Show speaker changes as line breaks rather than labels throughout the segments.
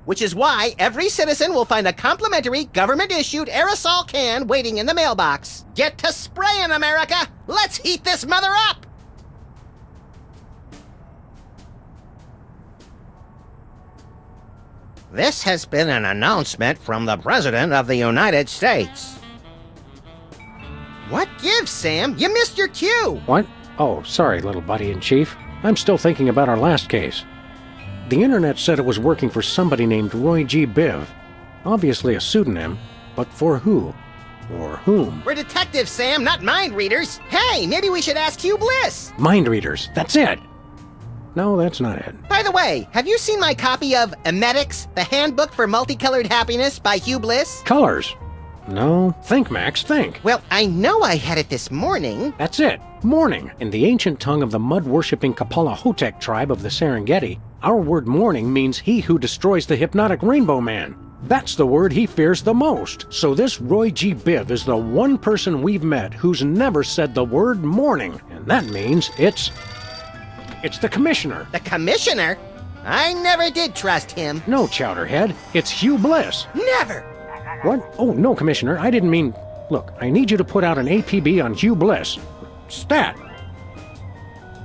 which is why every citizen will find a complimentary government-issued aerosol can waiting in the mailbox. Get to spraying, America! Let's heat this mother up! This has been an announcement from the President of the United States. What gives, Sam? You missed your cue!
What? Oh, sorry, little buddy-in-chief. I'm still thinking about our last case. The internet said it was working for somebody named Roy G. Biv. Obviously a pseudonym, but for who? Or whom?
We're detectives, Sam, not mind readers. Hey, maybe we should ask Hugh Bliss.
Mind readers, that's it! No, that's not it.
By the way, have you seen my copy of Emetics, the Handbook for Multicolored Happiness by Hugh Bliss?
Colors? No. Think, Max, think.
Well, I know I had it this morning.
That's it. Morning. In the ancient tongue of the mud-worshipping Kapalahotep tribe of the Serengeti, our word morning means he who destroys the hypnotic Rainbow Man. That's the word he fears the most. So this Roy G. Biv is the one person we've met who's never said the word morning. And that means it's the Commissioner.
The Commissioner? I never did trust him.
No, Chowderhead. It's Hugh Bliss.
Never!
What? Oh, no, Commissioner. I didn't mean... Look, I need you to put out an APB on Hugh Bliss. Stat!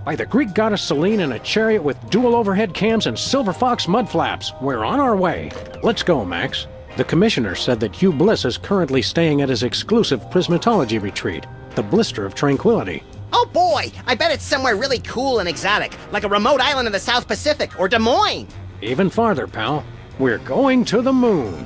By the Greek goddess Selene in a chariot with dual overhead cams and silver fox mud flaps. We're on our way. Let's go, Max. The Commissioner said that Hugh Bliss is currently staying at his exclusive prismatology retreat, the Blister of Tranquility.
Oh boy, I bet it's somewhere really cool and exotic, like a remote island in the South Pacific or Des Moines.
Even farther, pal. We're going to the moon.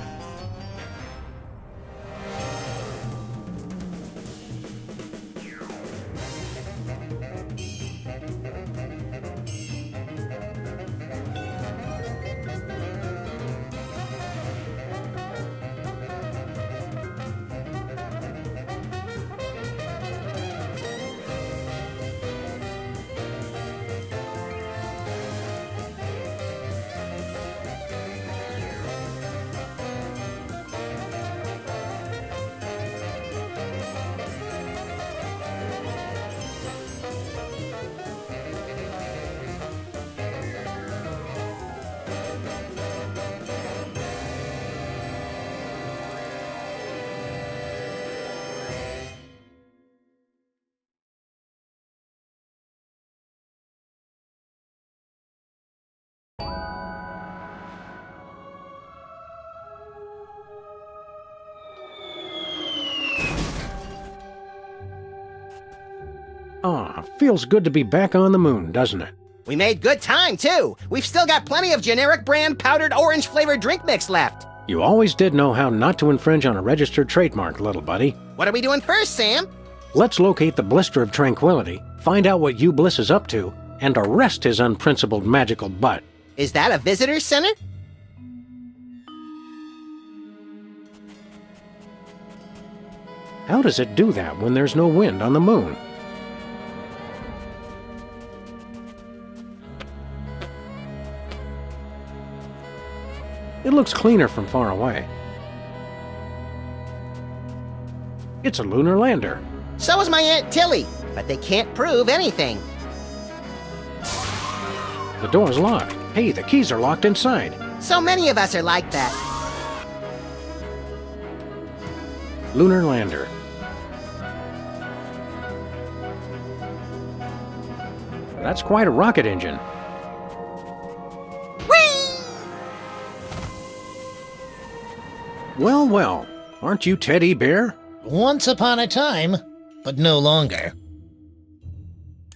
Ah, feels good to be back on the moon, doesn't it?
We made good time, too. We've still got plenty of generic brand powdered orange-flavored drink mix left.
You always did know how not to infringe on a registered trademark, little buddy.
What are we doing first, Sam?
Let's locate the Blister of Tranquility, find out what Hugh Bliss is up to, and arrest his unprincipled magical butt.
Is that a visitor center?
How does it do that when there's no wind on the moon? It looks cleaner from far away. It's a lunar lander.
So is my Aunt Tilly, but they can't prove anything.
The door's locked. Hey, the keys are locked inside.
So many of us are like that.
Lunar lander. That's quite a rocket engine. Well, well, aren't you Teddy Bear?
Once upon a time, but no longer.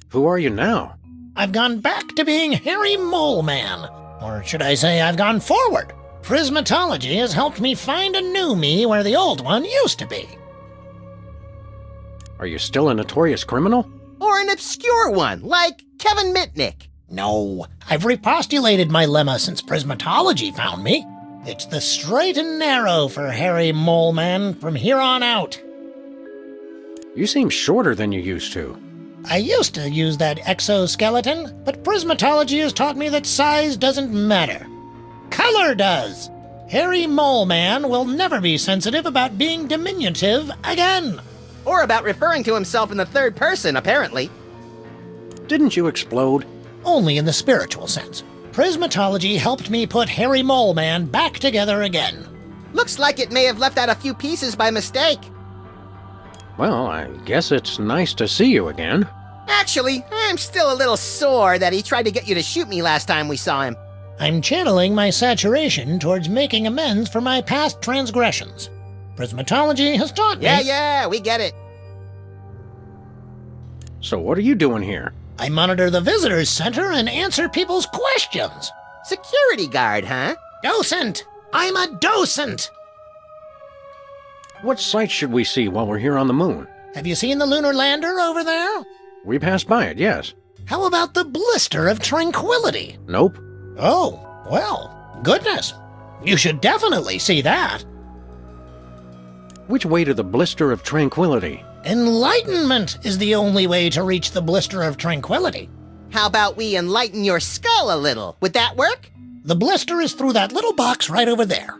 Who are you now?
I've gone back to being Harry Mole Man. Or should I say I've gone forward. Prismatology has helped me find a new me where the old one used to be.
Are you still a notorious criminal?
Or an obscure one, like Kevin Mitnick.
No, I've repostulated my lemma since Prismatology found me. It's the straight and narrow for Harry Mole Man from here on out.
You seem shorter than you used to.
I used to use that exoskeleton, but Prismatology has taught me that size doesn't matter. Color does. Harry Mole Man will never be sensitive about being diminutive again.
Or about referring to himself in the third person, apparently.
Didn't you explode?
Only in the spiritual sense. Prismatology helped me put Harry Mole Man back together again.
Looks like it may have left out a few pieces by mistake.
Well, I guess it's nice to see you again.
Actually, I'm still a little sore that he tried to get you to shoot me last time we saw him.
I'm channeling my saturation towards making amends for my past transgressions. Prismatology has taught me...
Yeah, we get it.
So what are you doing here?
I monitor the visitors center and answer people's questions.
Security guard, huh?
Docent! I'm a docent!
What sights should we see while we're here on the moon?
Have you seen the lunar lander over there?
We passed by it, yes.
How about the blister of tranquility?
Nope.
Oh, well, goodness. You should definitely see that.
Which way to the blister of tranquility?
Enlightenment is the only way to reach the blister of tranquility.
How about we enlighten your skull a little? Would that work?
The blister is through that little box right over there.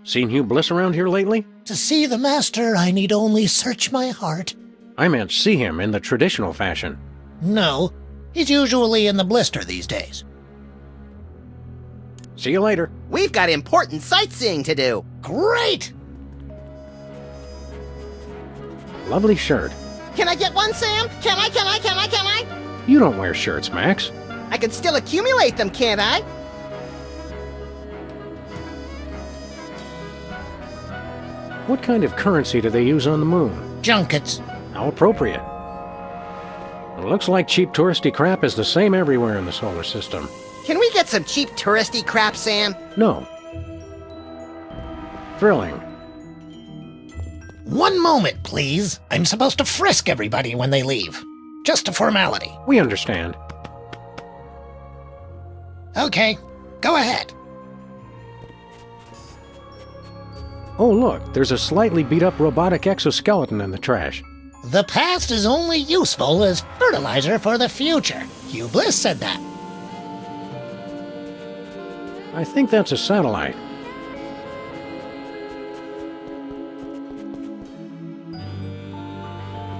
Seen Hugh Bliss around here lately?
To see the master, I need only search my heart.
I meant see him in the traditional fashion.
No, he's usually in the blister these days.
See you later.
We've got important sightseeing to do.
Great!
Lovely shirt.
Can I get one, Sam? Can I?
You don't wear shirts, Max.
I can still accumulate them, can't I?
What kind of currency do they use on the moon?
Junkets.
How appropriate. It looks like cheap touristy crap is the same everywhere in the solar system.
Can we get some cheap touristy crap, Sam?
No. Thrilling.
One moment, please. I'm supposed to frisk everybody when they leave. Just a formality.
We understand.
Okay, go ahead.
Oh, look, there's a slightly beat-up robotic exoskeleton in the trash.
The past is only useful as fertilizer for the future. Hugh Bliss said that.
I think that's a satellite.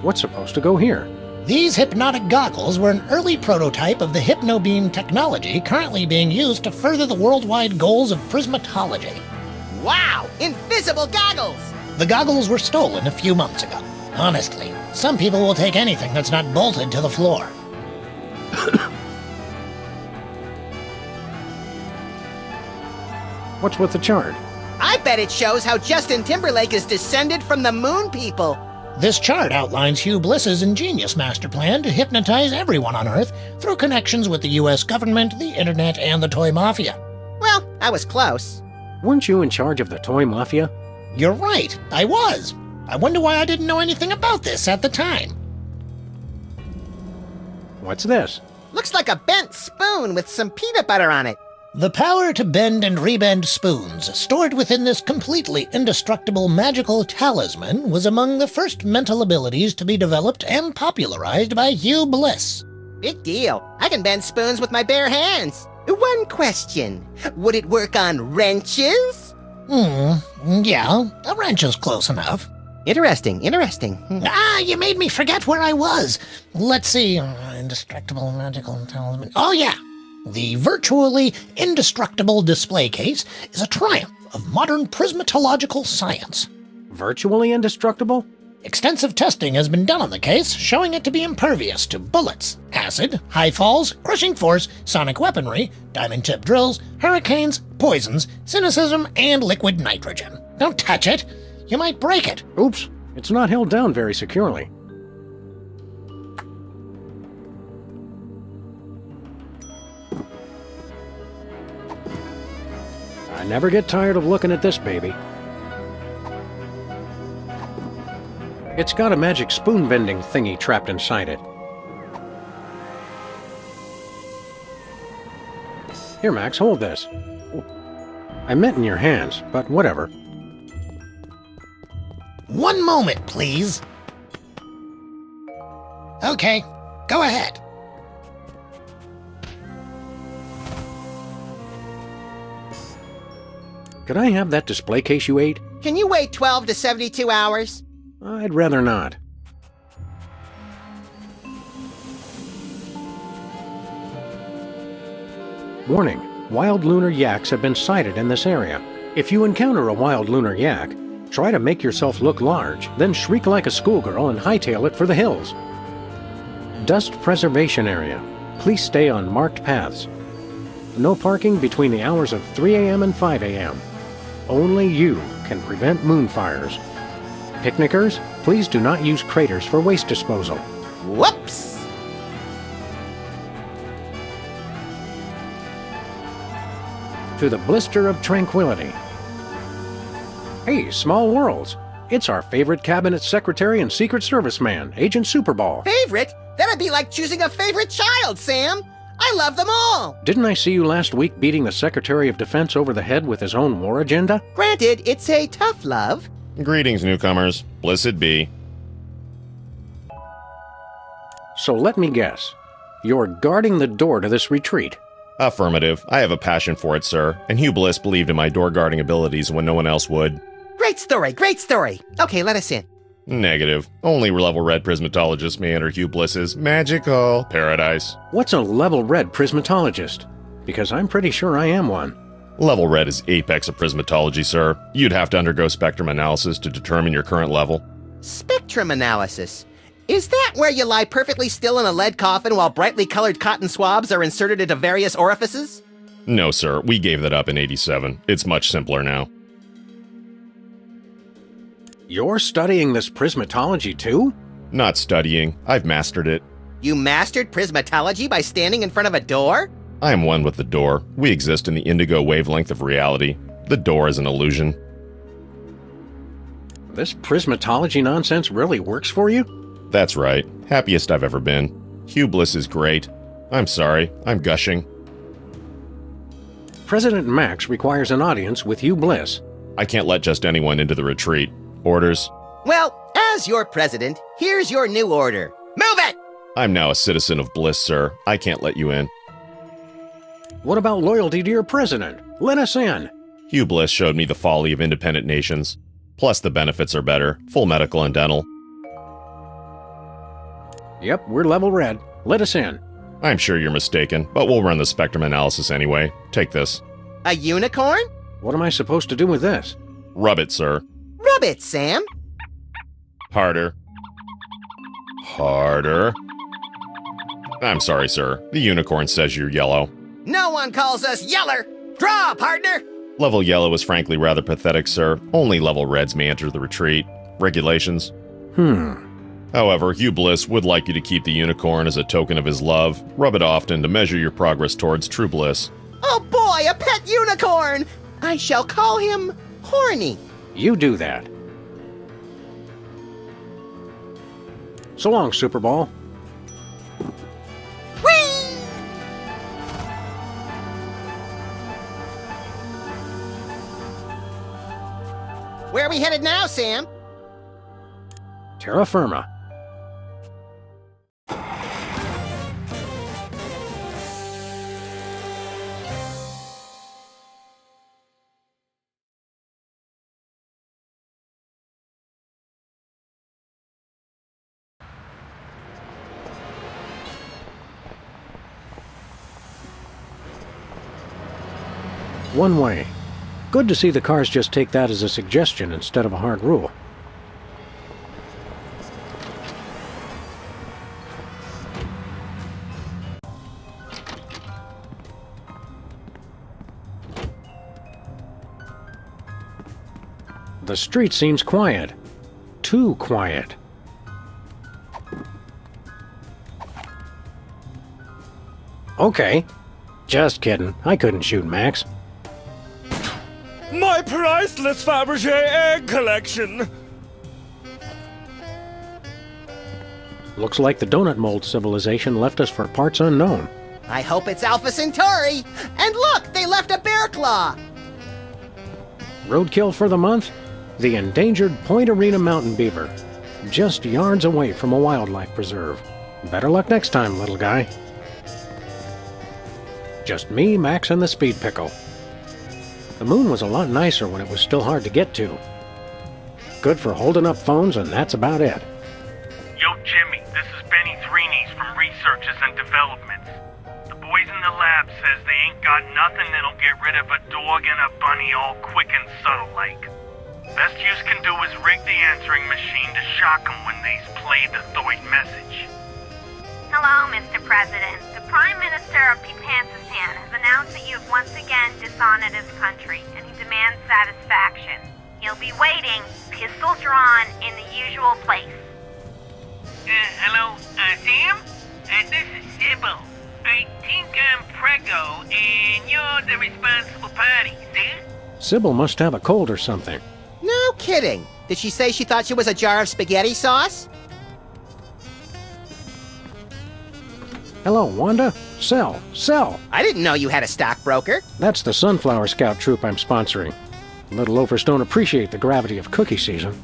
What's supposed to go here?
These hypnotic goggles were an early prototype of the Hypnobeam technology currently being used to further the worldwide goals of prismatology.
Wow! Invisible goggles!
The goggles were stolen a few months ago. Honestly, some people will take anything that's not bolted to the floor.
What's with the chart?
I bet it shows how Justin Timberlake is descended from the moon people.
This chart outlines Hugh Bliss's ingenious master plan to hypnotize everyone on Earth through connections with the US government, the internet, and the toy mafia.
Well, I was close.
Weren't you in charge of the toy mafia?
You're right, I was. I wonder why I didn't know anything about this at the time.
What's this?
Looks like a bent spoon with some peanut butter on it.
The power to bend and rebend spoons stored within this completely indestructible magical talisman was among the first mental abilities to be developed and popularized by Hugh Bliss.
Big deal. I can bend spoons with my bare hands. One question. Would it work on wrenches?
Yeah, a wrench is close enough.
Interesting.
You made me forget where I was. Let's see. Indestructible magical talisman. Oh, yeah. The virtually indestructible display case is a triumph of modern prismatological science.
Virtually indestructible?
Extensive testing has been done on the case, showing it to be impervious to bullets, acid, high falls, crushing force, sonic weaponry, diamond-tip drills, hurricanes, poisons, cynicism, and liquid nitrogen. Don't touch it. You might break it.
Oops, it's not held down very securely. I never get tired of looking at this baby. It's got a magic spoon bending thingy trapped inside it. Here, Max, hold this. I meant in your hands, but whatever.
One moment, please. Okay, go ahead.
Could I have that display case you ate?
Can you wait 12 to 72 hours?
I'd rather not. Warning, wild lunar yaks have been sighted in this area. If you encounter a wild lunar yak, try to make yourself look large, then shriek like a schoolgirl and hightail it for the hills. Dust preservation area. Please stay on marked paths. No parking between the hours of 3 a.m. and 5 a.m. Only you can prevent moonfires. Picnickers, please do not use craters for waste disposal.
Whoops!
To the Blister of Tranquility. Hey, Small Worlds. It's our favorite cabinet secretary and Secret Service man, Agent Superball.
Favorite? That'd be like choosing a favorite child, Sam! I love them all!
Didn't I see you last week beating the Secretary of Defense over the head with his own war agenda?
Granted, it's a tough love.
Greetings, newcomers. Blessed be.
So let me guess. You're guarding the door to this retreat.
Affirmative. I have a passion for it, sir, and Hugh Bliss believed in my door guarding abilities when no one else would.
Great story, great story. Okay, let us in.
Negative. Only level red prismatologists may enter Hugh Bliss's magical paradise.
What's a level red prismatologist? Because I'm pretty sure I am one.
Level red is apex of prismatology, sir. You'd have to undergo spectrum analysis to determine your current level.
Spectrum analysis. Is that where you lie perfectly still in a lead coffin while brightly colored cotton swabs are inserted into various orifices?
No, sir. We gave that up in 87. It's much simpler now.
You're studying this prismatology too?
Not studying. I've mastered it.
You mastered prismatology by standing in front of a door?
I am one with the door. We exist in the indigo wavelength of reality. The door is an illusion.
This prismatology nonsense really works for you?
That's right. Happiest I've ever been. Hugh Bliss is great. I'm sorry. I'm gushing.
President Max requires an audience with Hugh Bliss.
I can't let just anyone into the retreat. Orders?
Well, as your president, here's your new order. Move it!
I'm now a citizen of Bliss, sir. I can't let you in.
What about loyalty to your president? Let us in.
Hugh Bliss showed me the folly of independent nations. Plus, the benefits are better. Full medical and dental.
Yep, we're level red. Let us in.
I'm sure you're mistaken, but we'll run the spectrum analysis anyway. Take this.
A unicorn?
What am I supposed to do with this?
Rub it, sir.
Rub it, Sam.
Harder. Harder. I'm sorry, sir. The unicorn says you're yellow.
No one calls us yeller. Draw, partner.
Level yellow is frankly rather pathetic, sir. Only level reds may enter the retreat. Regulations? However, Hugh Bliss would like you to keep the unicorn as a token of his love. Rub it often to measure your progress towards true bliss.
Oh boy, a pet unicorn! I shall call him Horny.
You do that. So long, Superball.
Whee! Where are we headed now, Sam?
Terra Firma. One way. Good to see the cars just take that as a suggestion instead of a hard rule. The street seems quiet. Too quiet. Okay. Just kidding. I couldn't shoot Max.
My priceless Fabergé egg collection!
Looks like the donut mold civilization left us for parts unknown.
I hope it's Alpha Centauri. And look, they left a bear claw.
Roadkill for the month? The endangered Point Arena mountain beaver. Just yards away from a wildlife preserve. Better luck next time, little guy. Just me, Max, and the speed pickle. The moon was a lot nicer when it was still hard to get to. Good for holding up phones, and that's about it.
Yo, Jimmy, this is Benny Threenies from Researches and Developments. The
boys in the lab says they ain't got nothing that'll get rid of a dog and a bunny all quick and subtle like. Best yous can do is rig the answering machine to shock 'em when they's played the Thoid message.
Hello, Mr. President. The Prime Minister of Pipantistan has announced that you have once again dishonored his country, and he demands satisfaction. He'll be waiting, pistol drawn, in the usual place.
Hello, Sam? This is Sybil. I think I'm Prego, and you're the responsible party, see?
Sybil must have a cold or something.
No kidding. Did she say she thought she was a jar of spaghetti sauce?
Hello, Wanda? Sell.
I didn't know you had a stockbroker.
That's the Sunflower Scout troop I'm sponsoring. Little loafers don't appreciate the gravity of cookie season.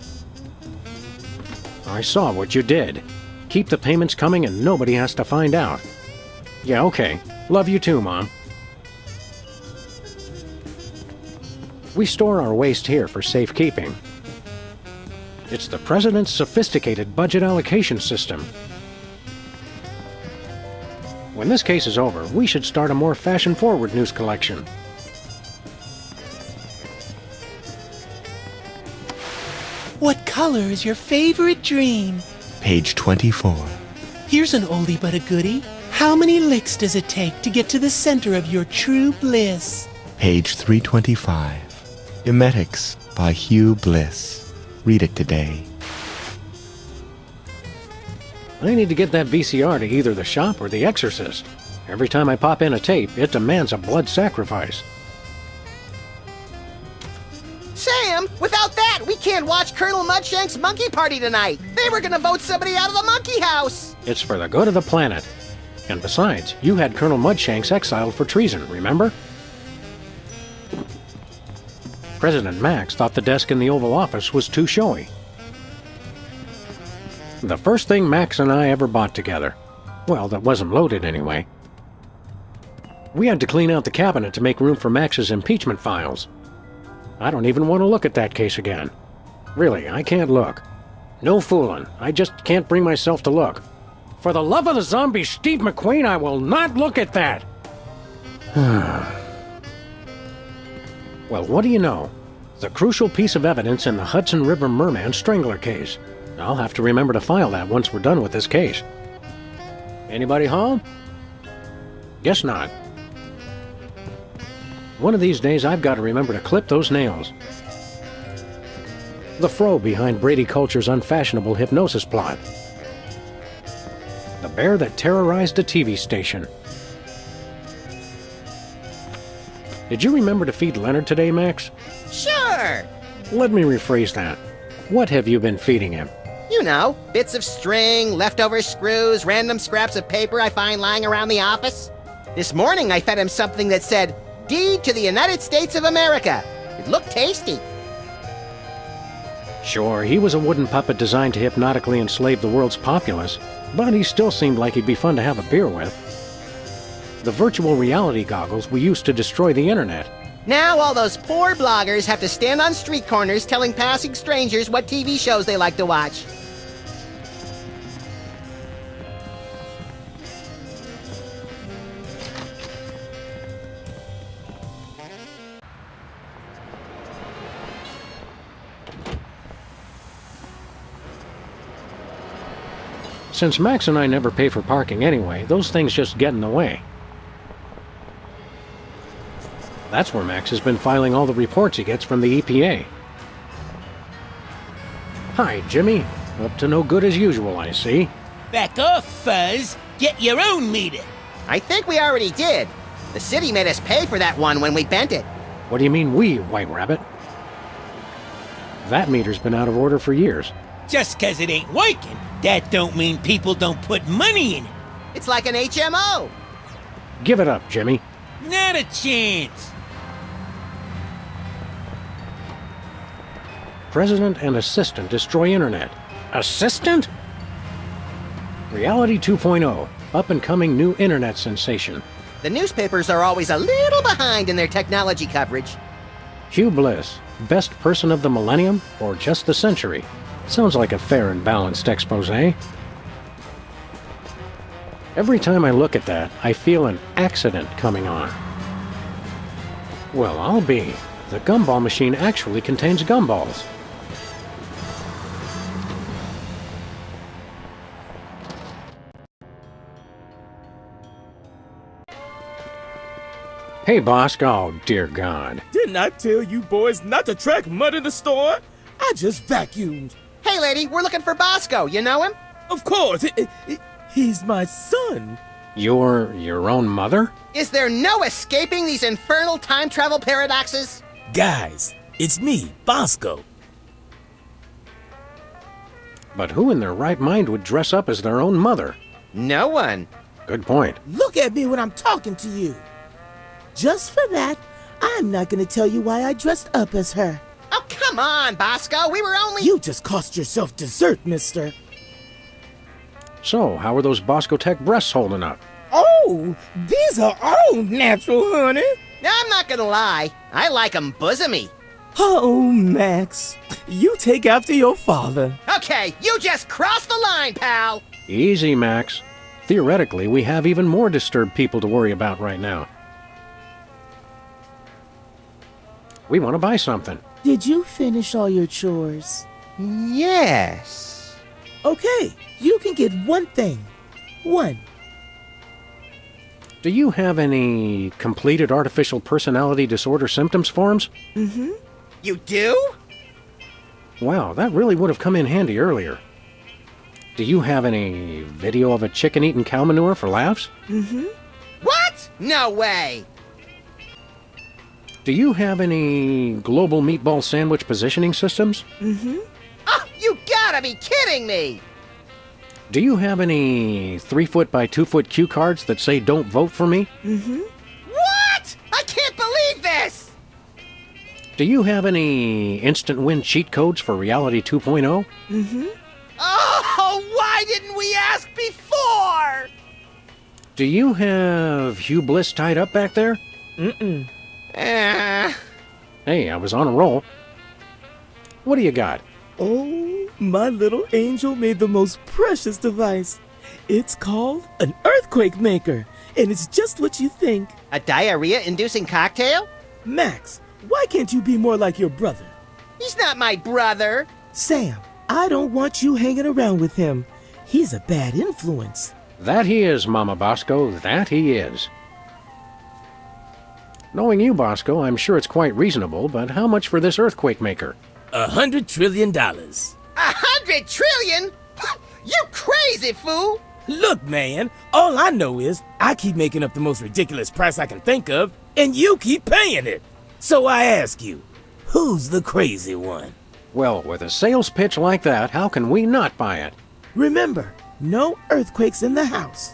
I saw what you did. Keep the payments coming and nobody has to find out. Yeah, okay. Love you too, Mom. We store our waste here for safekeeping. It's the President's sophisticated budget allocation system. When this case is over, we should start a more fashion-forward news collection.
What color is your favorite dream?
Page 24.
Here's an oldie but a goodie. How many licks does it take to get to the center of your true bliss?
Page 325. Emetics by Hugh Bliss. Read it today.
I need to get that VCR to either the shop or The Exorcist. Every time I pop in a tape, it demands a blood sacrifice.
Sam, without that, we can't watch Colonel Mudshank's monkey party tonight. They were gonna vote somebody out of the monkey house.
It's for the good of the planet. And besides, you had Colonel Mudshanks exiled for treason, remember? President Max thought the desk in the Oval Office was too showy. The first thing Max and I ever bought together. Well, that wasn't loaded anyway. We had to clean out the cabinet to make room for Max's impeachment files. I don't even want to look at that case again. Really, I can't look. No fooling. I just can't bring myself to look. For the love of the zombie Steve McQueen, I will not look at that! Well, what do you know? The crucial piece of evidence in the Hudson River Merman Strangler case. I'll have to remember to file that once we're done with this case. Anybody home? Guess not. One of these days I've got to remember to clip those nails. The fro behind Brady Culture's unfashionable hypnosis plot. The bear that terrorized a TV station. Did you remember to feed Leonard today, Max?
Sure.
Let me rephrase that. What have you been feeding him?
You know, bits of string, leftover screws, random scraps of paper I find lying around the office. This morning I fed him something that said, "Deed to the United States of America." It looked tasty.
Sure, he was a wooden puppet designed to hypnotically enslave the world's populace, but he still seemed like he'd be fun to have a beer with. The virtual reality goggles we used to destroy the internet.
Now all those poor bloggers have to stand on street corners telling passing strangers what TV shows they like to watch.
Since Max and I never pay for parking anyway, those things just get in the way. That's where Max has been filing all the reports he gets from the EPA. Hi, Jimmy. Up to no good as usual, I see.
Back off, Fuzz. Get your own meter.
I think we already did. The city made us pay for that one when we bent it.
What do you mean we, White Rabbit? That meter's been out of order for years.
Just 'cause it ain't working, that don't mean people don't put money in it.
It's like an HMO.
Give it up, Jimmy.
Not a chance.
President and assistant destroy internet. Assistant? Reality 2.0, up-and-coming new internet sensation.
The newspapers are always a little behind in their technology coverage.
Hugh Bliss, best person of the millennium or just the century? Sounds like a fair and balanced expose. Every time I look at that, I feel an accident coming on. Well, I'll be. The gumball machine actually contains gumballs. Hey, Bosco. Oh, dear God.
Didn't I tell you boys not to track mud in the store? I just vacuumed.
Hey, lady, we're looking for Bosco. You know him?
Of course, he's my son.
You're your own mother?
Is there no escaping these infernal time travel paradoxes?
Guys, it's me, Bosco.
But who in their right mind would dress up as their own mother?
No one.
Good point.
Look at me when I'm talking to you. Just for that, I'm not gonna tell you why I dressed up as her.
Oh, come on, Bosco. We were only...
You just cost yourself dessert, mister.
So, how are those Bosco Tech breasts holding up?
Oh, these are all natural, honey.
I'm not gonna lie. I like 'em bosomy.
Oh, Max, you take after your father.
Okay, you just crossed the line, pal.
Easy, Max. Theoretically, we have even more disturbed people to worry about right now. We want to buy something.
Did you finish all your chores?
Yes.
Okay, you can get one thing. One.
Do you have any completed artificial personality disorder symptoms forms?
Mm-hmm.
You do?
Wow, that really would have come in handy earlier. Do you have any video of a chicken eating cow manure for laughs?
Mm-hmm.
What? No way.
Do you have any global meatball sandwich positioning systems?
Mm-hmm.
Oh, you gotta be kidding me.
Do you have any 3-foot by 2-foot cue cards that say "Don't vote for me"?
Mm-hmm.
What? I can't believe this.
Do you have any instant win cheat codes for Reality 2.0?
Mm-hmm.
Oh, why didn't we ask before?
Do you have Hugh Bliss tied up back there?
Mm-mm.
Hey, I was on a roll. What do you got?
Oh, my little angel made the most precious device. It's called an earthquake maker, and it's just what you think.
A diarrhea-inducing cocktail?
Max, why can't you be more like your brother?
He's not my brother.
Sam, I don't want you hanging around with him. He's a bad influence.
That he is, Mama Bosco, that he is. Knowing you, Bosco, I'm sure it's quite reasonable, but how much for this earthquake maker?
$100 trillion.
100 trillion? You crazy fool!
Look, man, all I know is I keep making up the most ridiculous price I can think of, and you keep paying it. So I ask you, who's the crazy one?
Well, with a sales pitch like that, how can we not buy it?
Remember, no earthquakes in the house.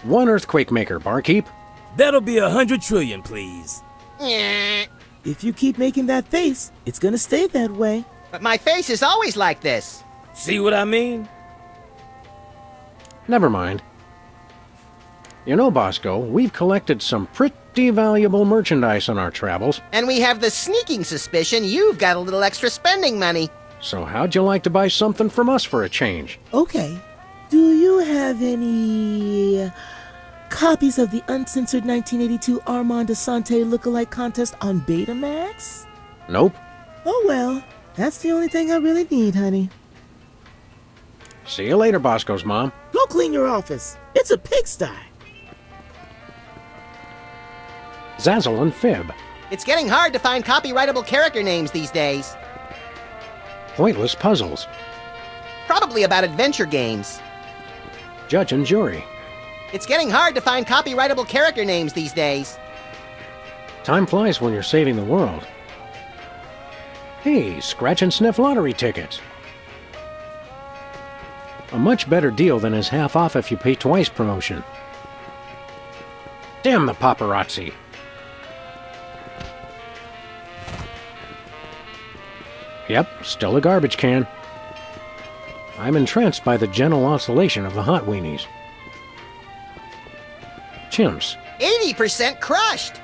One earthquake maker, barkeep.
That'll be 100 trillion, please.
Yeah.
If you keep making that face, it's gonna stay that way.
But my face is always like this.
See what I mean?
Never mind. You know, Bosco, we've collected some pretty valuable merchandise on our travels.
And we have the sneaking suspicion you've got a little extra spending money.
So how'd you like to buy something from us for a change?
Okay. Do you have any copies of the uncensored 1982 Armand Asante lookalike contest on Betamax?
Nope.
Oh well, that's the only thing I really need, honey.
See you later, Bosco's mom.
Go clean your office. It's a pigsty.
Zazzle and Fib.
It's getting hard to find copyrightable character names these days.
Pointless puzzles.
Probably about adventure games.
Judge and jury.
It's getting hard to find copyrightable character names these days.
Time flies when you're saving the world. Hey, scratch and sniff lottery tickets. A much better deal than his half off if you pay twice promotion. Damn the paparazzi. Yep, still a garbage can. I'm entranced by the gentle oscillation of the hot weenies. Chimps.
80% crushed.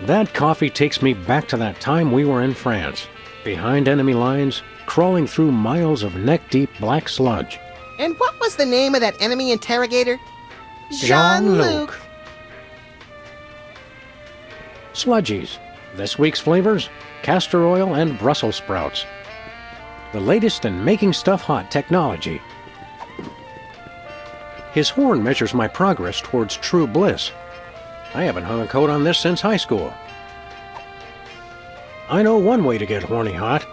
That coffee takes me back to that time we were in France, behind enemy lines, crawling through miles of neck-deep black sludge.
And what was the name of that enemy interrogator?
Jean-Luc. Sludgies. This week's flavors: castor oil and Brussels sprouts. The latest in making stuff hot technology. His horn measures my progress towards true bliss. I haven't hung a coat on this since high school. I know one way to get horny hot.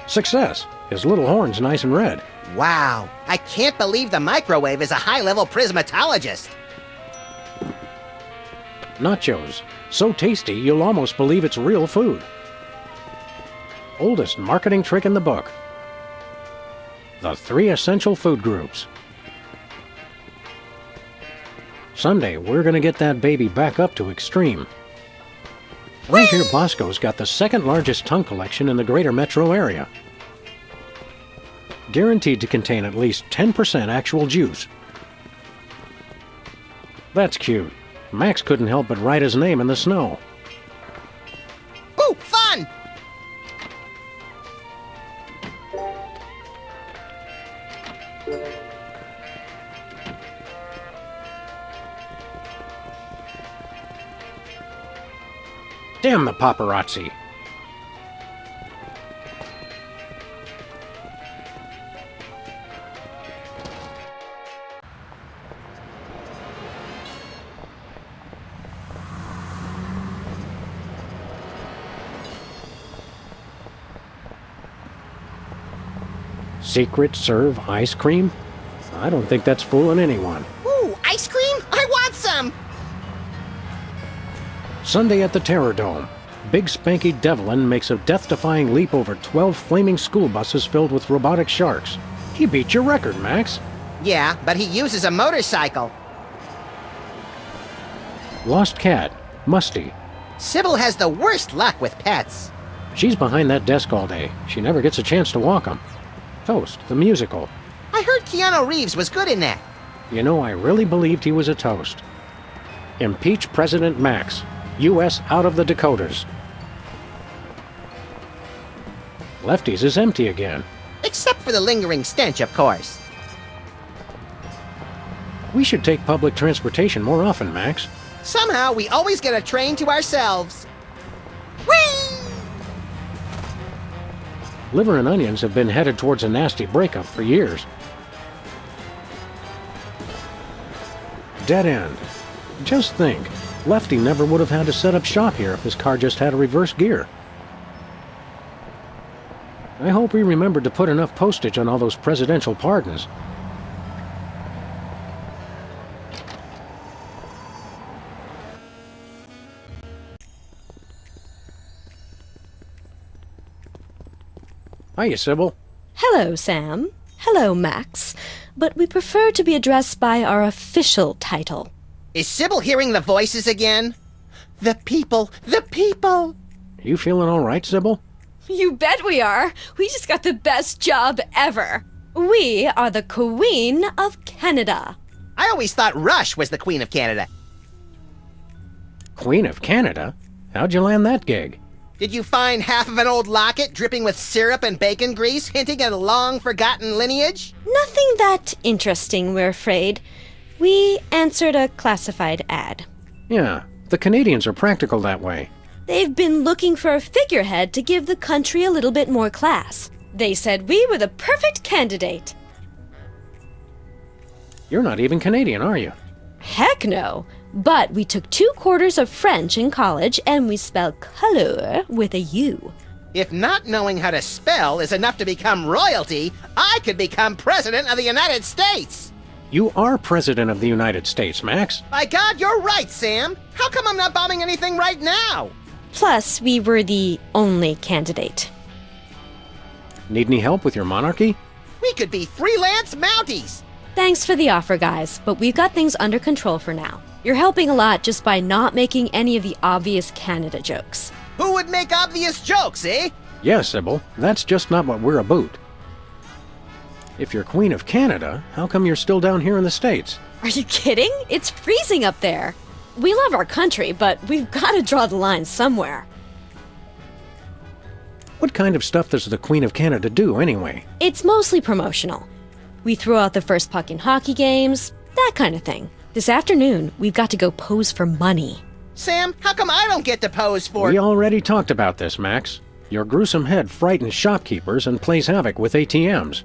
Success! His little horn's nice and red.
Wow, I can't believe the microwave is a high-level prismatologist.
Nachos. So tasty, you'll almost believe it's real food. Oldest marketing trick in the book. The 3 essential food groups. Someday, we're gonna get that baby back up to extreme. I hear Bosco's got the 2nd largest tongue collection in the greater metro area. Guaranteed to contain at least 10% actual juice. That's cute. Max couldn't help but write his name in the snow.
Ooh, fun!
Damn the paparazzi. Secret serve ice cream? I don't think that's fooling anyone.
Ooh, ice cream? I want some!
Sunday at the Terror Dome. Big Spanky Devlin makes a death-defying leap over 12 flaming school buses filled with robotic sharks. He beat your record, Max.
Yeah, but he uses a motorcycle.
Lost cat. Musty.
Sybil has the worst luck with pets.
She's behind that desk all day. She never gets a chance to walk 'em. Toast, the musical.
I heard Keanu Reeves was good in that.
You know, I really believed he was a toast. Impeach President Max. U.S. out of the Dakotas. Lefty's is empty again.
Except for the lingering stench, of course.
We should take public transportation more often, Max.
Somehow, we always get a train to ourselves. Whee!
Liver and onions have been headed towards a nasty breakup for years. Dead end. Just think, Lefty never would have had to set up shop here if his car just had a reverse gear. I hope we remembered to put enough postage on all those presidential pardons. Hiya, Sybil.
Hello, Sam. Hello, Max. But we prefer to be addressed by our official title.
Is Sybil hearing the voices again? The people! The people!
You feeling all right, Sybil?
You bet we are. We just got the best job ever. We are the Queen of Canada.
I always thought Rush was the Queen of Canada.
Queen of Canada? How'd you land that gig?
Did you find half of an old locket dripping with syrup and bacon grease, hinting at a long-forgotten lineage?
Nothing that interesting, we're afraid. We answered a classified ad.
Yeah, the Canadians are practical that way.
They've been looking for a figurehead to give the country a little bit more class. They said we were the perfect candidate.
You're not even Canadian, are you?
Heck no. But we took 2 quarters of French in college, and we spell color with a U.
If not knowing how to spell is enough to become royalty, I could become President of the United States!
You are President of the United States, Max.
By God, you're right, Sam! How come I'm not bombing anything right now?
Plus, we were the only candidate.
Need any help with your monarchy?
We could be freelance Mounties!
Thanks for the offer, guys, but we've got things under control for now. You're helping a lot just by not making any of the obvious Canada jokes.
Who would make obvious jokes, eh?
Yes, Sybil. That's just not what we're about. If you're Queen of Canada, how come you're still down here in the States?
Are you kidding? It's freezing up there. We love our country, but we've got to draw the line somewhere.
What kind of stuff does the Queen of Canada do, anyway?
It's mostly promotional. We throw out the first puck in hockey games, that kind of thing. This afternoon, we've got to go pose for money.
Sam, how come I don't get to pose for...
We already talked about this, Max. Your gruesome head frightens shopkeepers and plays havoc with ATMs.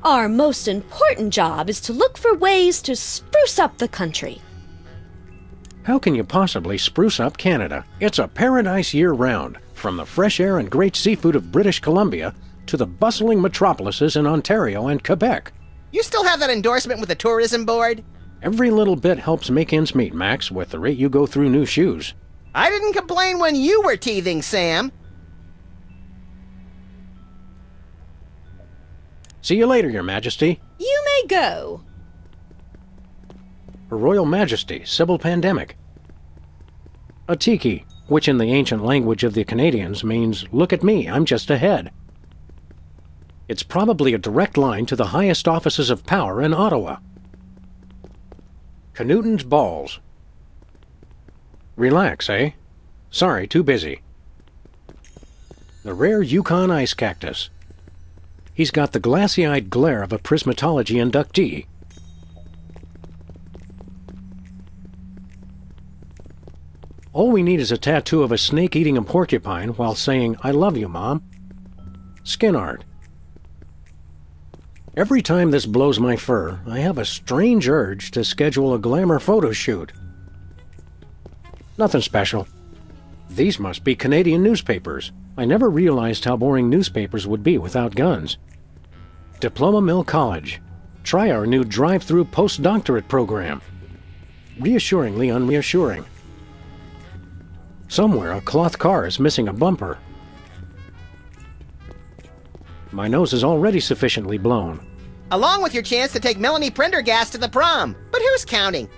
Our most important job is to look for ways to spruce up the country.
How can you possibly spruce up Canada? It's a paradise year-round, from the fresh air and great seafood of British Columbia to the bustling metropolises in Ontario and Quebec.
You still have that endorsement with the tourism board?
Every little bit helps make ends meet, Max, with the rate you go through new shoes.
I didn't complain when you were teething, Sam.
See you later, Your Majesty.
You may go.
Her Royal Majesty, Sybil Pandemic. A tiki, which in the ancient language of the Canadians means, look at me, I'm just ahead. It's probably a direct line to the highest offices of power in Ottawa. Knutton's Balls. Relax, eh? Sorry, too busy. The rare Yukon ice cactus. He's got the glassy-eyed glare of a prismatology inductee. All we need is a tattoo of a snake eating a porcupine while saying, I love you, Mom. Skin art. Every time this blows my fur, I have a strange urge to schedule a glamour photo shoot. Nothing special. These must be Canadian newspapers. I never realized how boring newspapers would be without guns. Diploma Mill College. Try our new drive-through postdoctorate program. Reassuringly unreassuring. Somewhere a cloth car is missing a bumper. My nose is already sufficiently blown.
Along with your chance to take Melanie Prendergast to the prom. But who's counting?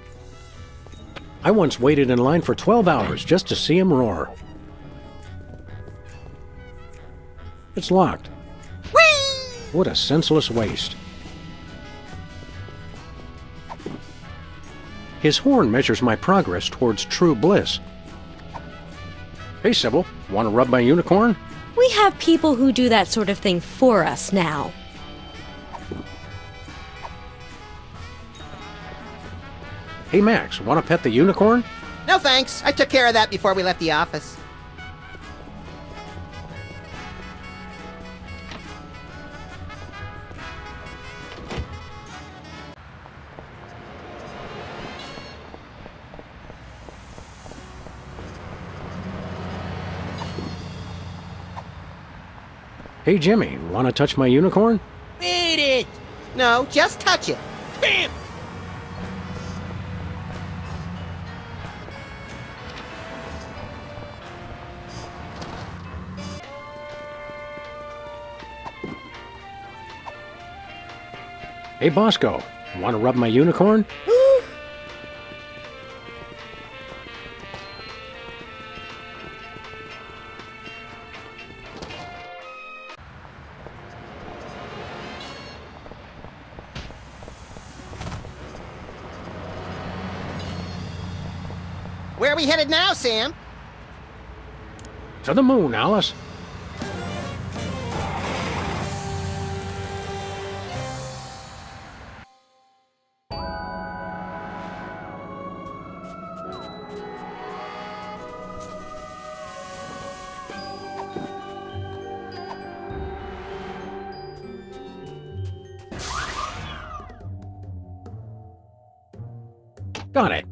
I once waited in line for 12 hours just to see him roar. It's locked.
Whee!
What a senseless waste. His horn measures my progress towards true bliss. Hey, Sybil, want to rub my unicorn?
We have people who do that sort of thing for us now.
Hey, Max, want to pet the unicorn?
No thanks. I took care of that before we left the office.
Hey, Jimmy, want to touch my unicorn?
Beat it! No, just touch it.
Bam!
Hey, Bosco, want to rub my unicorn?
Where are we headed now, Sam?
To the moon, Alice. Got it.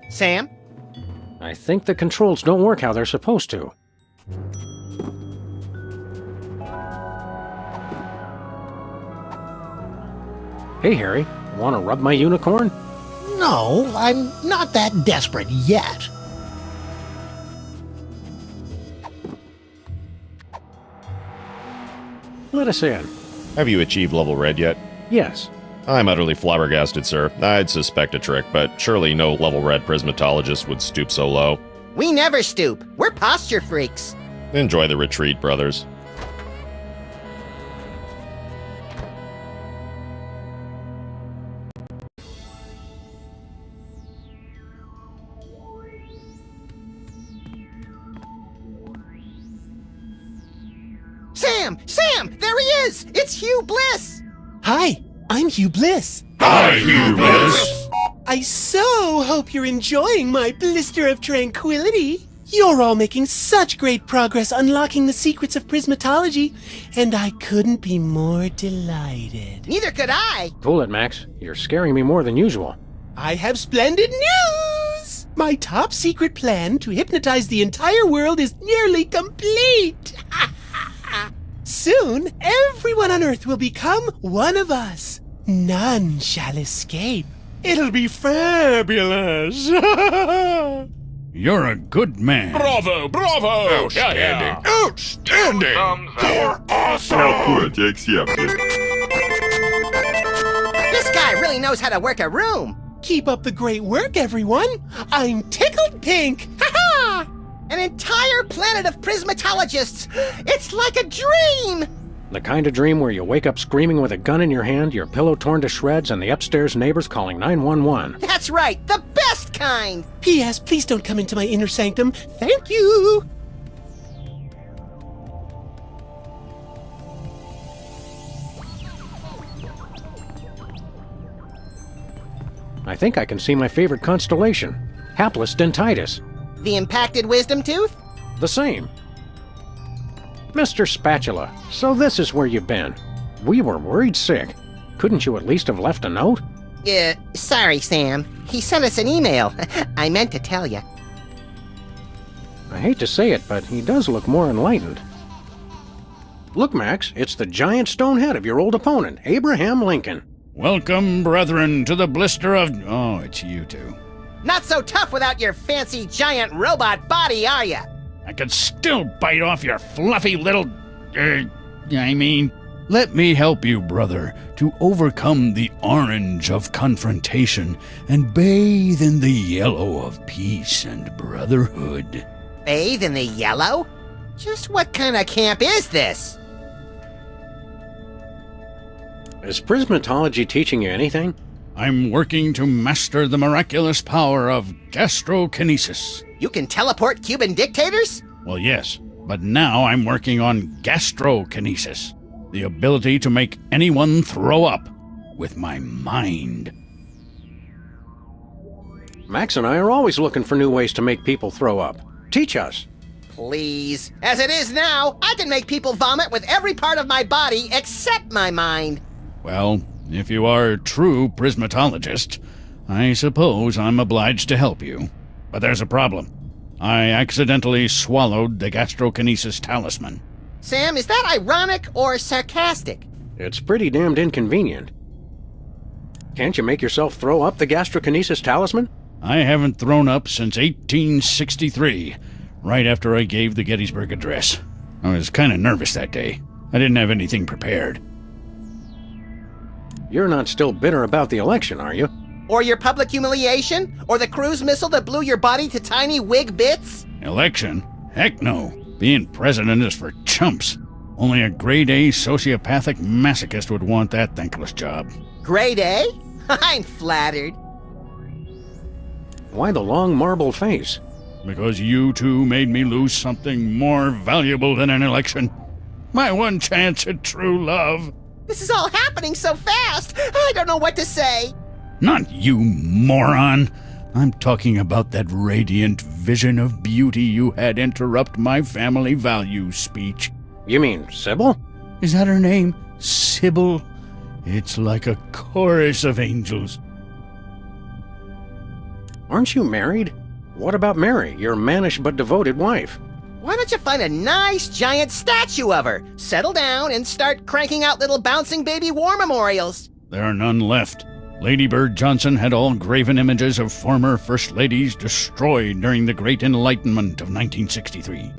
Sam?
I think the controls don't work how they're supposed to. Hey, Harry, want to rub my unicorn?
No, I'm not that desperate yet.
Let us in.
Have you achieved level red yet?
Yes.
I'm utterly flabbergasted, sir. I'd suspect a trick, but surely no level red prismatologist would stoop so low.
We never stoop. We're posture freaks.
Enjoy the retreat, brothers.
Sam! There he is! It's Hugh Bliss!
Hi, I'm Hugh Bliss.
Hi, Hugh Bliss!
I so hope you're enjoying my blister of tranquility. You're all making such great progress unlocking the secrets of prismatology, and I couldn't be more delighted.
Neither could I!
Cool it, Max. You're scaring me more than usual.
I have splendid news! My top secret plan to hypnotize the entire world is nearly complete! Soon, everyone on Earth will become one of us. None shall escape. It'll be fabulous!
You're a good man.
Bravo! Outstanding! Outstanding!
You're
awesome! Output accepted.
This guy really knows how to work a room!
Keep up the great work, everyone! I'm tickled pink! Ha-ha!
An entire planet of prismatologists! It's like a dream!
The kind of dream where you wake up screaming with a gun in your hand, your pillow torn to shreds, and the upstairs neighbors calling 911.
That's right, the best kind!
P.S. Please don't come into my inner sanctum. Thank you!
I think I can see my favorite constellation, Hapless Dentitis.
The impacted wisdom tooth?
The same. Mr. Spatula, so this is where you've been. We were worried sick. Couldn't you at least have left a note?
Sorry, Sam. He sent us an email. I meant to tell you.
I hate to say it, but he does look more enlightened. Look, Max, it's the giant stone head of your old opponent, Abraham Lincoln.
Welcome, brethren, to the blister of... Oh, it's you two.
Not so tough without your fancy giant robot body, are ya?
I could still bite off your fluffy little... Let me help you, brother, to overcome the orange of confrontation and bathe in the yellow of peace and brotherhood.
Bathe in the yellow? Just what kind of camp is this?
Is prismatology teaching you anything?
I'm working to master the miraculous power of gastrokinesis.
You can teleport Cuban dictators?
Well, yes, but now I'm working on gastrokinesis, the ability to make anyone throw up with my mind.
Max and I are always looking for new ways to make people throw up. Teach us.
Please. As it is now, I can make people vomit with every part of my body except my mind.
Well, if you are a true prismatologist, I suppose I'm obliged to help you. But there's a problem. I accidentally swallowed the gastrokinesis talisman.
Sam, is that ironic or sarcastic?
It's pretty damned inconvenient. Can't you make yourself throw up the gastrokinesis talisman?
I haven't thrown up since 1863, right after I gave the Gettysburg Address. I was kind of nervous that day. I didn't have anything prepared.
You're not still bitter about the election, are you?
Or your public humiliation? Or the cruise missile that blew your body to tiny wig bits?
Election? Heck no. Being president is for chumps. Only a grade-A sociopathic masochist would want that thankless job.
Grade A? I'm flattered.
Why the long marble face?
Because you two made me lose something more valuable than an election. My one chance at true love.
This is all happening so fast, I don't know what to say.
Not you, moron. I'm talking about that radiant vision of beauty you had interrupt my family values speech.
You mean Sybil?
Is that her name? Sybil? It's like a chorus of angels.
Aren't you married? What about Mary, your mannish but devoted wife?
Why don't you find a nice giant statue of her, settle down, and start cranking out little bouncing baby war memorials?
There are none left. Lady Bird Johnson had all graven images of former First Ladies destroyed during the Great Enlightenment of 1963.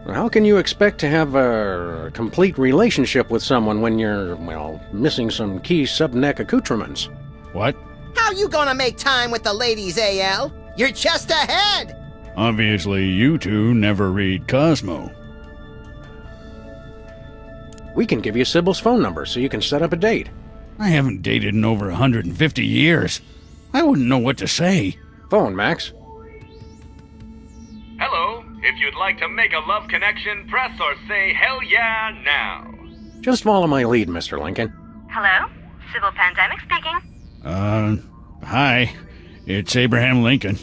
How can you expect to have a complete relationship with someone when you're, well, missing some key subneck accoutrements?
What?
How you gonna make time with the ladies, AL? You're just ahead!
Obviously, you two never read Cosmo.
We can give you Sybil's phone number so you can set up a date.
I haven't dated in over 150 years. I wouldn't know what to say.
Phone, Max.
Hello. If you'd like to make a love connection, press or say hell yeah now.
Just follow my lead, Mr. Lincoln.
Hello? Sybil Pandemic speaking.
Hi. It's Abraham Lincoln.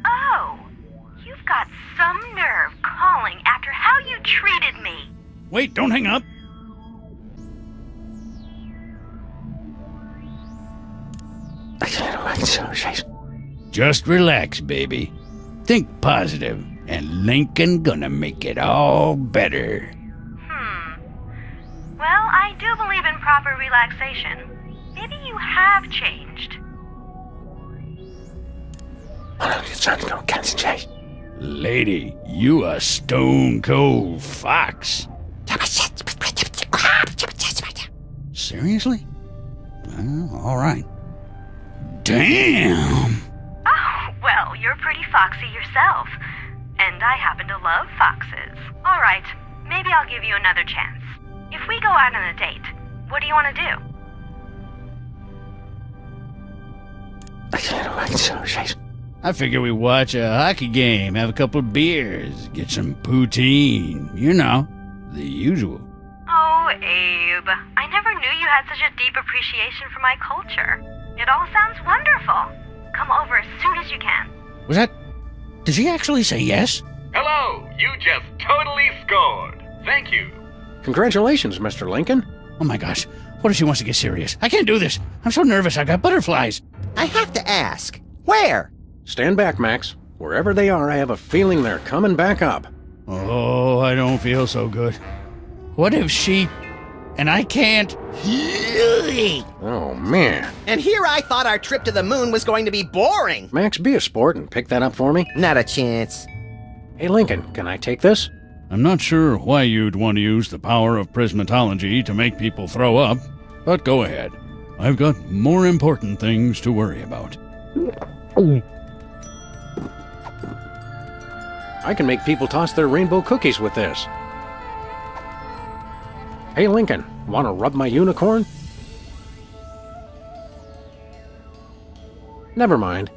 Oh, you've got some nerve calling after how you treated me.
Wait, don't hang up. Just relax, baby. Think positive, and Lincoln gonna make it all better.
Well, I do believe in proper relaxation. Maybe you have changed.
Lady, you a stone cold fox. Seriously? All right. Damn!
Oh, well, you're pretty foxy yourself. And I happen to love foxes. All right, maybe I'll give you another chance. If we go out on a date, what do you want to do?
I figure we watch a hockey game, have a couple of beers, get some poutine. You know, the usual.
Oh, Abe, I never knew you had such a deep appreciation for my culture. It all sounds wonderful. Come over as soon as you can.
Was that... Did she actually say yes?
Hello. You just totally scored. Thank you.
Congratulations, Mr. Lincoln.
Oh my gosh, what if she wants to get serious? I can't do this. I'm so nervous, I got butterflies.
I have to ask, where?
Stand back, Max. Wherever they are, I have a feeling they're coming back up.
Oh, I don't feel so good. What if she... And I can't...
Oh, man.
And here I thought our trip to the moon was going to be boring.
Max, be a sport and pick that up for me.
Not a chance.
Hey, Lincoln, can I take this?
I'm not sure why you'd want to use the power of prismatology to make people throw up, but go ahead. I've got more important things to worry about.
I can make people toss their rainbow cookies with this. Hey, Lincoln, want to rub my unicorn? Never mind.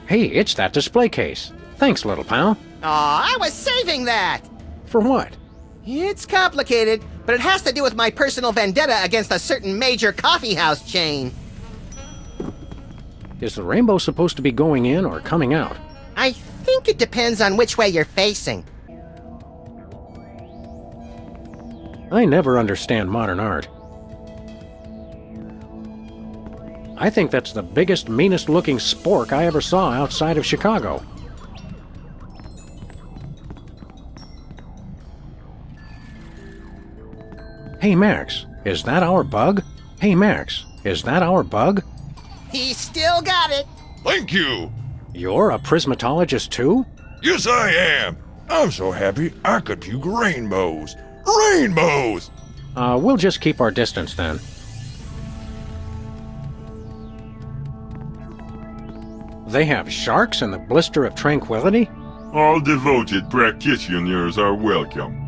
Hey, it's that display case. Thanks, little pal.
Aw, I was saving that!
For what?
It's complicated, but it has to do with my personal vendetta against a certain major coffeehouse chain.
Is the rainbow supposed to be going in or coming out?
I think it depends on which way you're facing.
I never understand modern art. I think that's the biggest, meanest-looking spork I ever saw outside of Chicago. Hey, Max, is that our bug? Hey, Max, is that our bug?
He still got it!
Thank you!
You're a prismatologist, too?
Yes, I am! I'm so happy I could puke rainbows! Rainbows!
We'll just keep our distance, then. They have sharks in the Blister of Tranquility?
All devoted practitioners are welcome.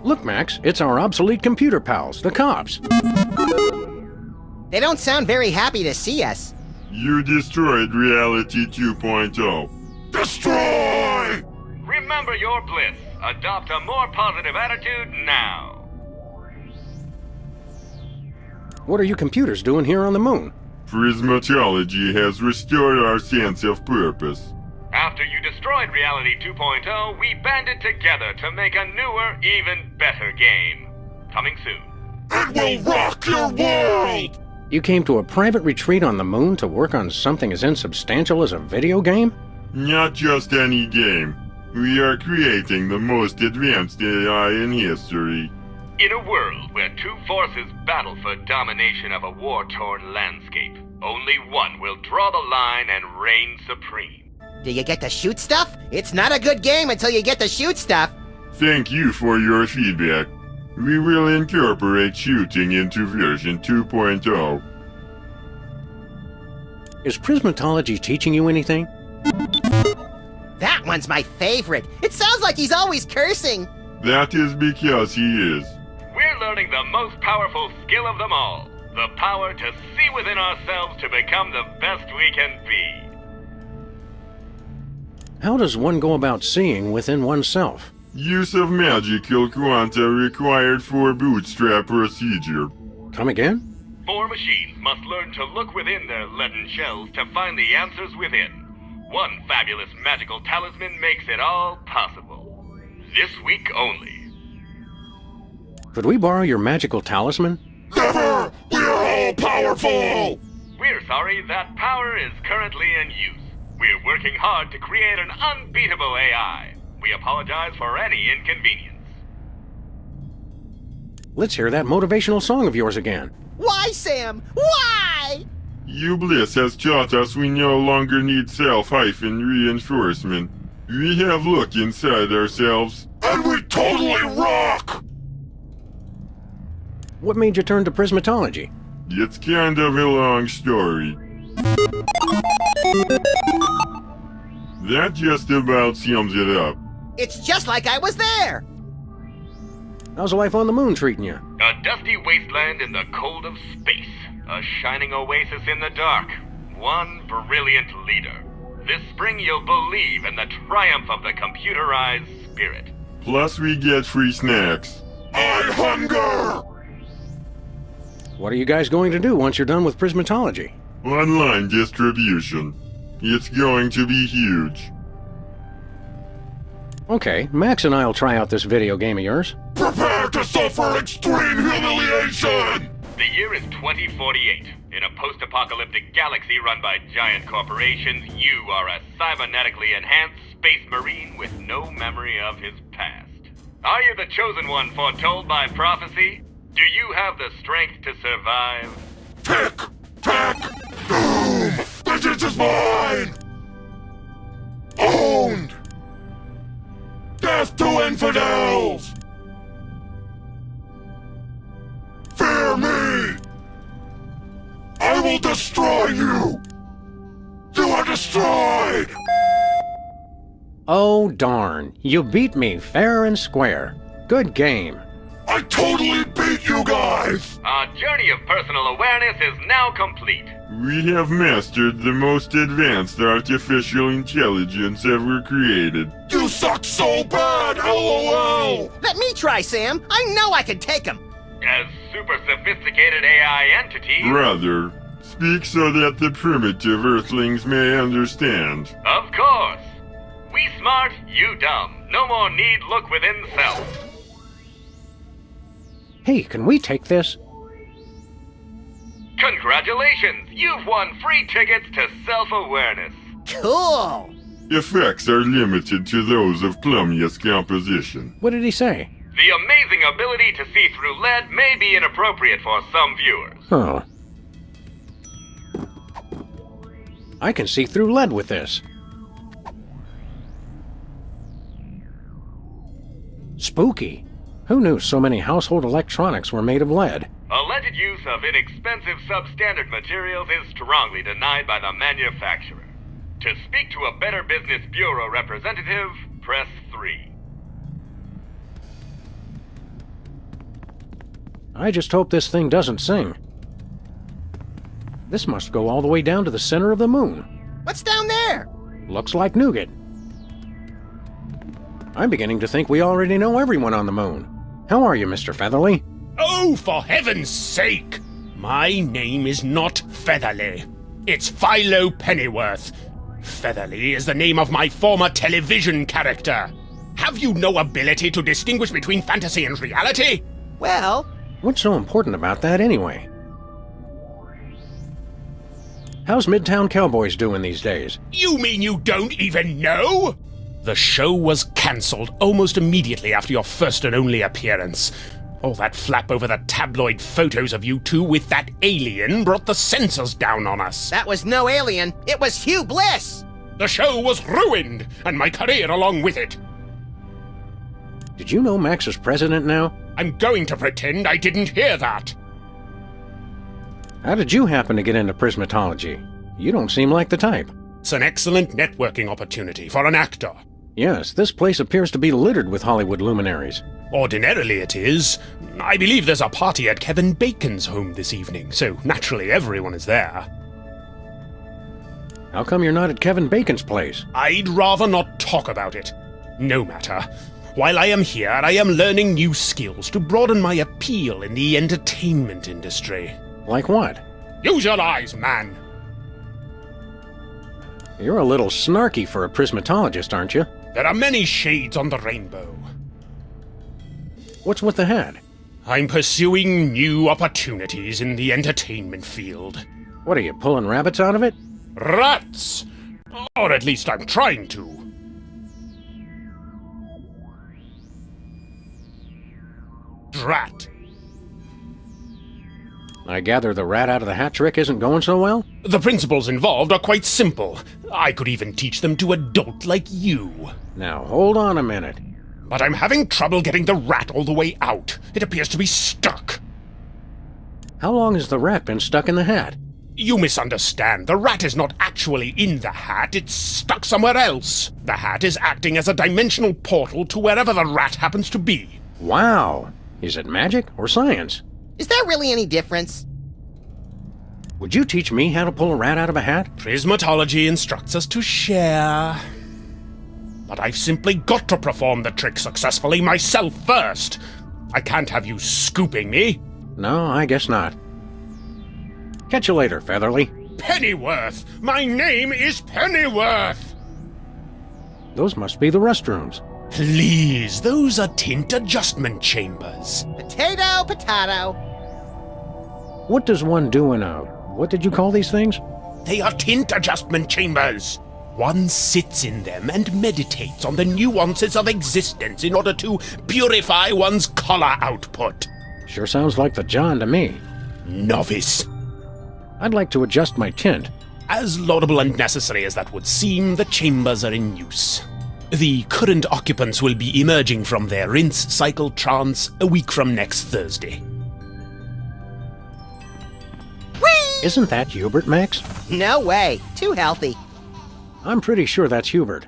Look, Max, it's our obsolete computer pals, the cops.
They don't sound very happy to see us.
You destroyed Reality 2.0.
Destroy!
Remember your bliss. Adopt a more positive attitude now.
What are you computers doing here on the moon?
Prismatology has restored our sense of purpose.
After you destroyed Reality 2.0, we banded together to make a newer, even better game. Coming soon.
It will rock your world!
You came to a private retreat on the moon to work on something as insubstantial as a video game?
Not just any game. We are creating the most advanced AI in history.
In a world where two forces battle for domination of a war-torn landscape, only one will draw the line and reign supreme.
Do you get to shoot stuff? It's not a good game until you get to shoot stuff.
Thank you for your feedback. We will incorporate shooting into version 2.0.
Is Prismatology teaching you anything?
That one's my favorite. It sounds like he's always cursing.
That is because he is.
We're learning the most powerful skill of them all. The power to see within ourselves to become the best we can be.
How does one go about seeing within oneself?
Use of magical quanta required for bootstrap procedure.
Come again?
4 machines must learn to look within their leaden shells to find the answers within. One fabulous magical talisman makes it all possible. This week only.
Could we borrow your magical talisman?
Never! We're all powerful!
We're sorry, that power is currently in use. We're working hard to create an unbeatable AI. We apologize for any inconvenience.
Let's hear that motivational song of yours again.
Why, Sam? Why?
Bliss has taught us we no longer need self-reinforcement. We have looked inside ourselves.
And we totally rock!
What made you turn to Prismatology?
It's kind of a long story. That just about sums it up.
It's just like I was there.
How's life on the moon treating you?
A dusty wasteland in the cold of space. A shining oasis in the dark. One brilliant leader. This spring you'll believe in the triumph of the computerized spirit.
Plus we get free snacks.
I hunger!
What are you guys going to do once you're done with Prismatology?
Online distribution. It's going to be huge.
Okay, Max and I'll try out this video game of yours.
Prepare to suffer extreme humiliation!
The year is 2048. In a post-apocalyptic galaxy run by giant corporations, you are a cybernetically enhanced space marine with no memory of his past. Are you the chosen one foretold by prophecy? Do you have the strength to survive?
Tick! Tack! Doom! Vengeance is mine! Owned! Death to infidels! Fear me! I will destroy you! You are destroyed!
Oh, darn. You beat me fair and square. Good game.
I totally beat you guys!
Our journey of personal awareness is now complete.
We have mastered the most advanced artificial intelligence ever created.
You suck so bad, LOL!
Let me try, Sam. I know I can take him.
As super sophisticated AI entities...
Brother, speak so that the primitive Earthlings may understand.
Of course. We smart, you dumb. No more need look within self.
Hey, can we take this?
Congratulations! You've won free tickets to self-awareness.
Cool.
Effects are limited to those of plumious composition.
What did he say?
The amazing ability to see through lead may be inappropriate for some viewers.
Oh. I can see through lead with this. Spooky. Who knew so many household electronics were made of lead?
Alleged use of inexpensive substandard materials is strongly denied by the manufacturer. To speak to a Better Business Bureau representative, press 3.
I just hope this thing doesn't sing. This must go all the way down to the center of the moon.
What's down there?
Looks like nougat. I'm beginning to think we already know everyone on the moon. How are you, Mr. Featherly?
Oh, for heaven's sake! My name is not Featherly. It's Philo Pennyworth. Featherly is the name of my former television character. Have you no ability to distinguish between fantasy and reality?
Well...
What's so important about that anyway? How's Midtown Cowboys doing these days?
You mean you don't even know? The show was cancelled almost immediately after your first and only appearance. All that flap over the tabloid photos of you two with that alien brought the censors down on us.
That was no alien. It was Hugh Bliss.
The show was ruined, and my career along with it.
Did you know Max is president now?
I'm going to pretend I didn't hear that.
How did you happen to get into prismatology? You don't seem like the type.
It's an excellent networking opportunity for an actor.
Yes, this place appears to be littered with Hollywood luminaries.
Ordinarily it is. I believe there's a party at Kevin Bacon's home this evening, so naturally everyone is there.
How come you're not at Kevin Bacon's place?
I'd rather not talk about it. No matter. While I am here, I am learning new skills to broaden my appeal in the entertainment industry.
Like what?
Use your eyes, man!
You're a little snarky for a prismatologist, aren't you?
There are many shades on the rainbow.
What's with the hat?
I'm pursuing new opportunities in the entertainment field.
What are you, pulling rabbits out of it?
Rats! Or at least I'm trying to. Drat.
I gather the rat out of the hat trick isn't going so well?
The principles involved are quite simple. I could even teach them to a dolt like you.
Now, hold on a minute.
But I'm having trouble getting the rat all the way out. It appears to be stuck.
How long has the rat been stuck in the hat?
You misunderstand. The rat is not actually in the hat. It's stuck somewhere else. The hat is acting as a dimensional portal to wherever the rat happens to be.
Wow. Is it magic or science?
Is there really any difference?
Would you teach me how to pull a rat out of a hat?
Prismatology instructs us to share. But I've simply got to perform the trick successfully myself first. I can't have you scooping me.
No, I guess not. Catch you later, Featherly.
Pennyworth! My name is Pennyworth!
Those must be the restrooms.
Please, those are tint adjustment chambers.
Potato, potato.
What does one do in a... what did you call these things?
They are tint adjustment chambers. One sits in them and meditates on the nuances of existence in order to purify one's color output.
Sure sounds like the John to me.
Novice.
I'd like to adjust my tint.
As laudable and necessary as that would seem, the chambers are in use. The current occupants will be emerging from their rinse cycle trance a week from next Thursday.
Whee!
Isn't that Hubert, Max?
No way. Too healthy.
I'm pretty sure that's Hubert.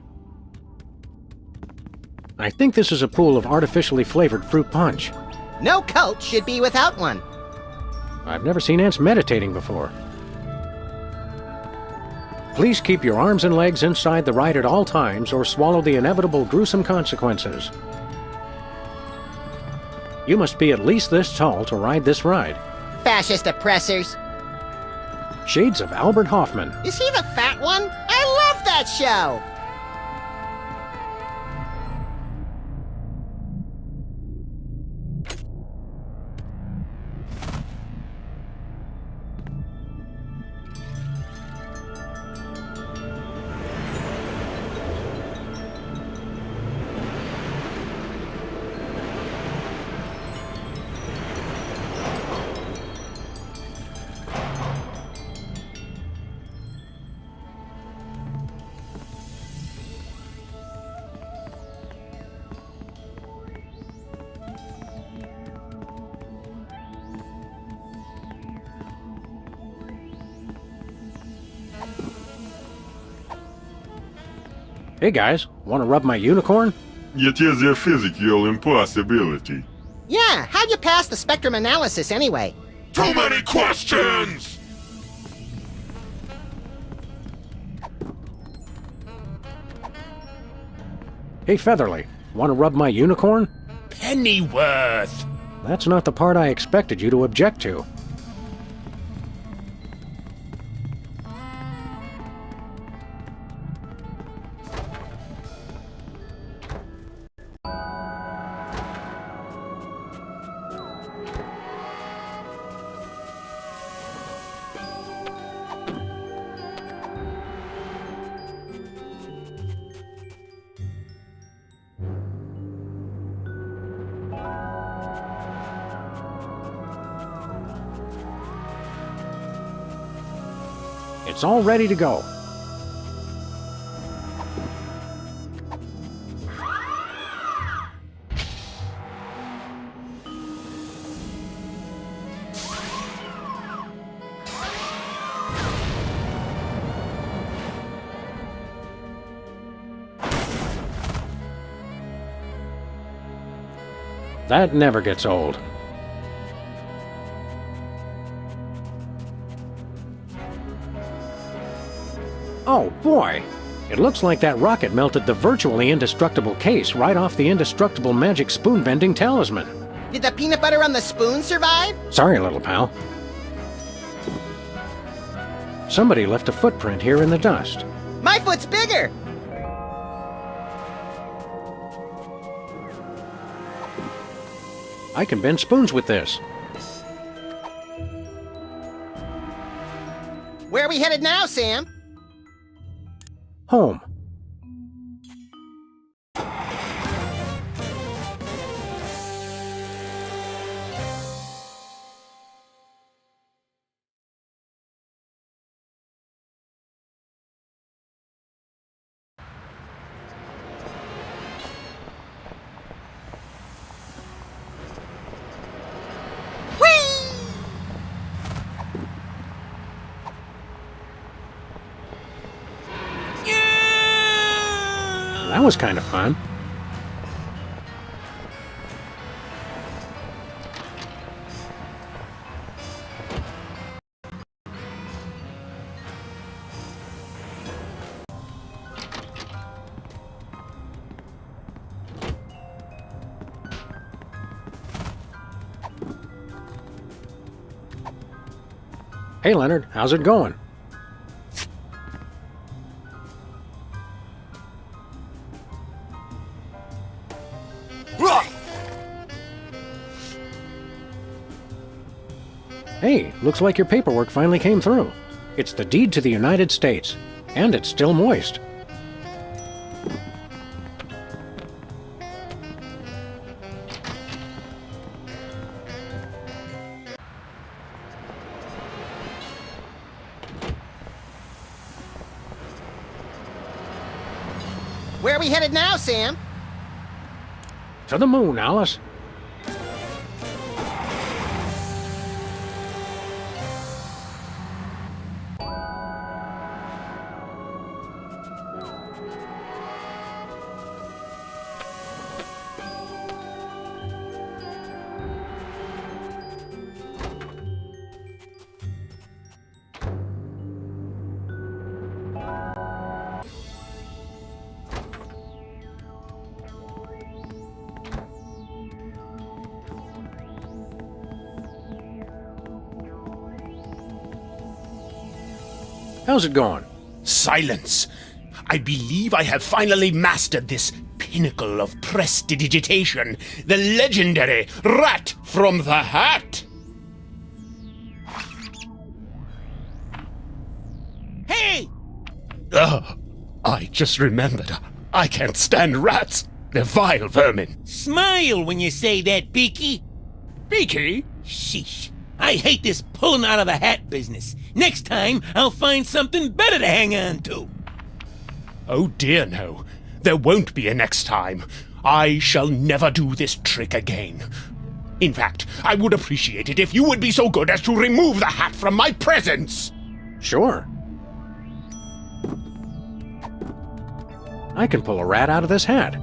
I think this is a pool of artificially flavored fruit punch.
No cult should be without one.
I've never seen ants meditating before. Please keep your arms and legs inside the ride at all times or swallow the inevitable gruesome consequences. You must be at least this tall to ride this ride.
Fascist oppressors.
Shades of Albert Hoffman.
Is he the fat one? I love that show!
Hey guys, want to rub my unicorn?
It is a physical impossibility.
Yeah, how'd you pass the spectrum analysis anyway?
Too many questions!
Hey Featherly, want to rub my unicorn?
Pennyworth!
That's not the part I expected you to object to. It's all ready to go. That never gets old. Oh boy! It looks like that rocket melted the virtually indestructible case right off the indestructible magic spoon-bending talisman.
Did the peanut butter on the spoon survive?
Sorry, little pal. Somebody left a footprint here in the dust.
My foot's bigger!
I can bend spoons with this.
Where are we headed now, Sam?
Home. That was kind of fun. Hey Leonard, how's it going? Hey, looks like your paperwork finally came through. It's the deed to the United States, and it's still moist.
Where are we headed now, Sam?
To the moon, Alice. How's it going?
Silence! I believe I have finally mastered this pinnacle of prestidigitation, the legendary Rat from the Hat!
Hey!
I just remembered. I can't stand rats. They're vile vermin.
Smile when you say that, Beaky.
Beaky?
Sheesh. I hate this pulling out of the hat business. Next time, I'll find something better to hang on to.
Oh dear no. There won't be a next time. I shall never do this trick again. In fact, I would appreciate it if you would be so good as to remove the hat from my presence.
Sure. I can pull a rat out of this hat.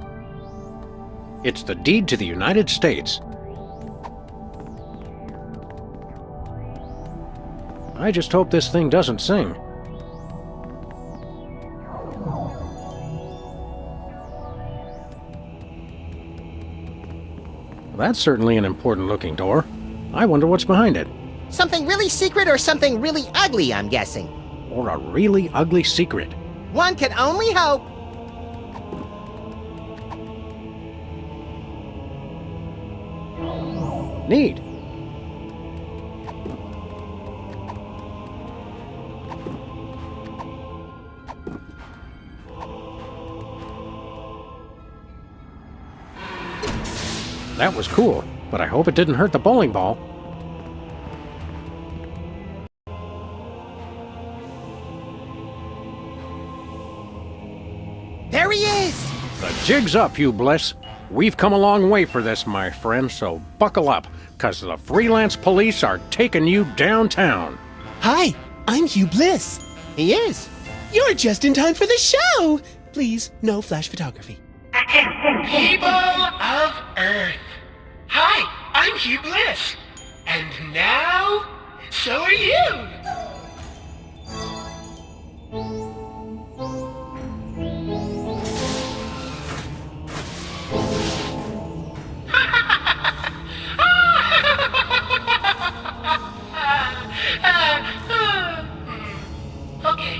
It's the deed to the United States. I just hope this thing doesn't sing. That's certainly an important-looking door. I wonder what's behind it.
Something really secret or something really ugly, I'm guessing.
Or a really ugly secret.
One can only hope.
Neat. That was cool, but I hope it didn't hurt the bowling ball.
There he is!
The jig's up, Hugh Bliss. We've come a long way for this, my friend, so buckle up, 'cause the freelance police are taking you downtown.
Hi, I'm Hugh Bliss.
He is.
You're just in time for the show. Please, no flash photography.
People of Earth. Hi, I'm Hugh Bliss. And now, so are you. Okay.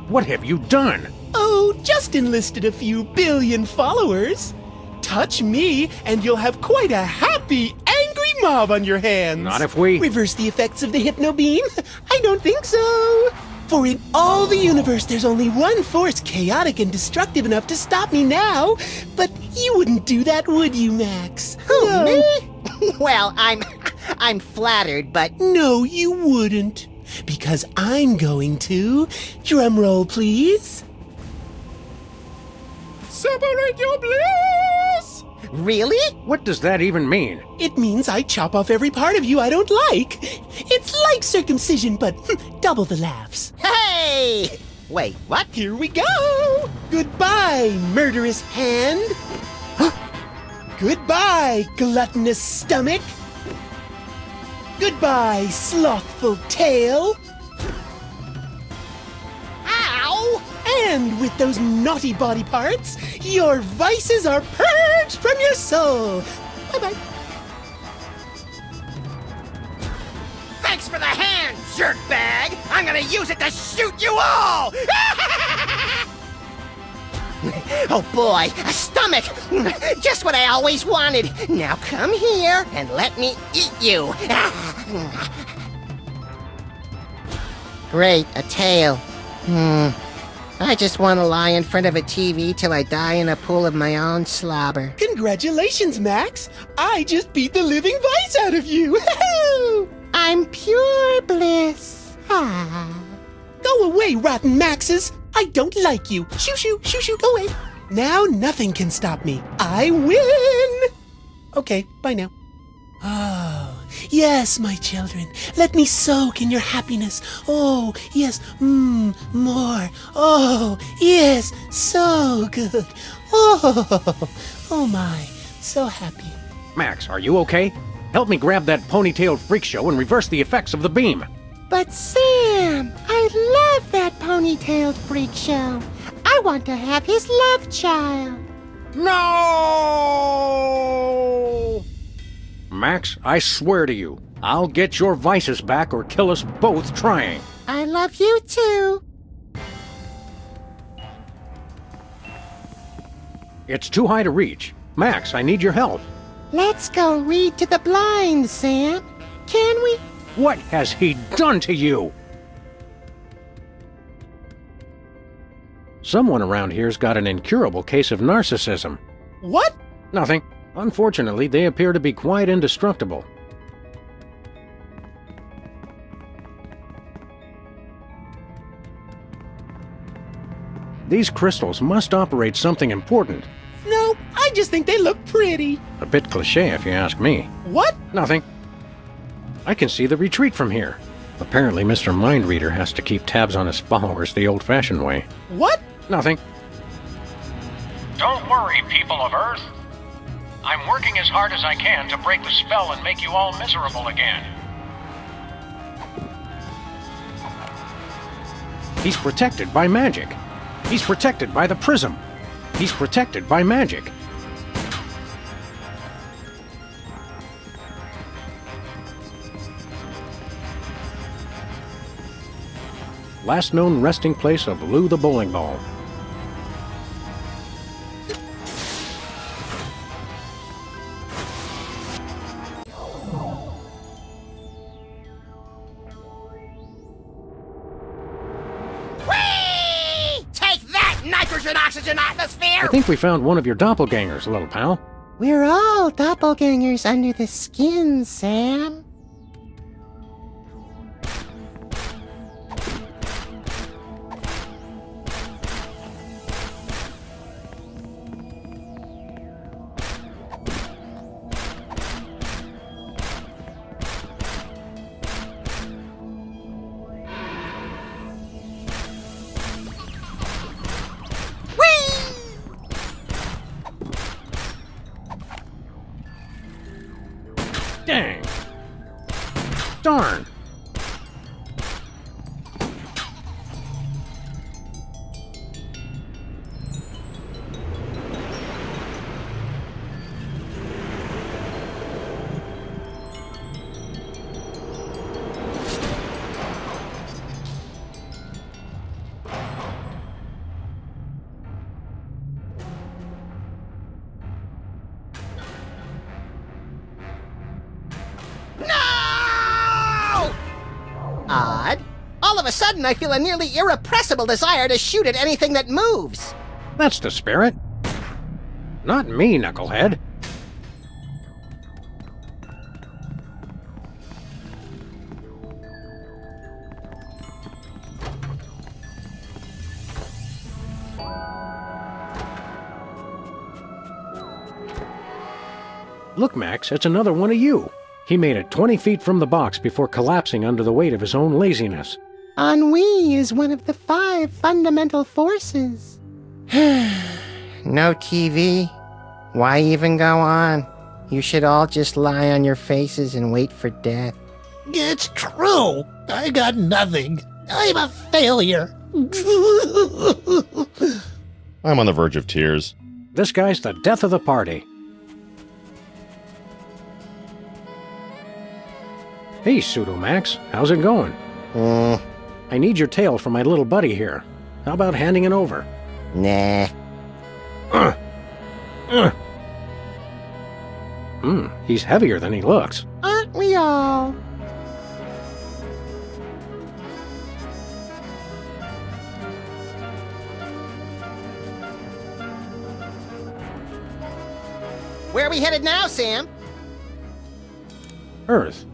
What have you done?
Oh, just enlisted a few billion followers. Touch me, and you'll have quite a happy, angry mob on your hands.
Not if we...
Reverse the effects of the hypno beam? I don't think so. For in all the universe, there's only one force chaotic and destructive enough to stop me now. But you wouldn't do that, would you, Max?
Who,
No.
me? Well, I'm flattered, but
No, you wouldn't. Because I'm going to. Drum roll, please. Separate your bliss!
really?
What does that even mean?
It means I chop off every part of you I don't like. It's like circumcision, but double the laughs.
Hey! Wait, what?
Here we go! Goodbye, murderous hand. Goodbye, gluttonous stomach. Goodbye, slothful tail.
Ow!
And with those naughty body parts, your vices are purged from your soul. Bye-bye.
Thanks for the hand, jerkbag! I'm gonna use it to shoot you all! Oh boy, a stomach! Just what I always wanted. Now come here and let me eat you. Great, a tail. I just want to lie in front of a TV till I die in a pool of my own slobber.
Congratulations, Max. I just beat the living vice out of you.
I'm pure bliss.
Go away, rotten Maxes. I don't like you. Shoo, shoo, shoo, shoo, go away. Now nothing can stop me. I win. Okay, bye now. Oh, yes, my children. Let me soak in your happiness. Oh, yes, more. Oh, yes, so good. Oh my, so happy.
Max, are you okay? Help me grab that ponytailed freak show and reverse the effects of the beam.
But Sam, I love that ponytailed freak show. I want to have his love child.
No! Max, I swear to you, I'll get your vices back or kill us both trying.
I love you too.
It's too high to reach. Max, I need your help.
Let's go read to the blind, Sam. Can we?
What has he done to you? Someone around here's got an incurable case of narcissism.
What?
Nothing. Unfortunately, they appear to be quite indestructible. These crystals must operate something important.
No, I just think they look pretty.
A bit cliché if you ask me.
What?
Nothing. I can see the retreat from here. Apparently, Mr. Mindreader has to keep tabs on his followers the old-fashioned way.
What?
Nothing.
Don't worry, people of Earth. I'm working as hard as I can to break the spell and make you all miserable again.
He's protected by magic. He's protected by the prism. He's protected by magic. Last known resting place of Lou the Bowling Ball.
Take that, nitrogen oxygen atmosphere!
I think we found one of your doppelgangers, little pal.
We're all doppelgangers under the skin, Sam.
Dang. Darn.
Odd. All of a sudden, I feel a nearly irrepressible desire to shoot at anything that moves.
That's the spirit. Not me, knucklehead. Look, Max, it's another one of you. He made it 20 feet from the box before collapsing under the weight of his own laziness.
Ennui is one of the 5 fundamental forces. No TV? Why even go on? You should all just lie on your faces and wait for death.
It's true. I got nothing. I'm a failure.
I'm on the verge of tears.
This guy's the death of the party. Hey, Pseudo-Max, how's it going? I need your tail for my little buddy here. How about handing it over?
Nah.
He's heavier than he looks.
Aren't we all? Where are we headed now, Sam?
Earth.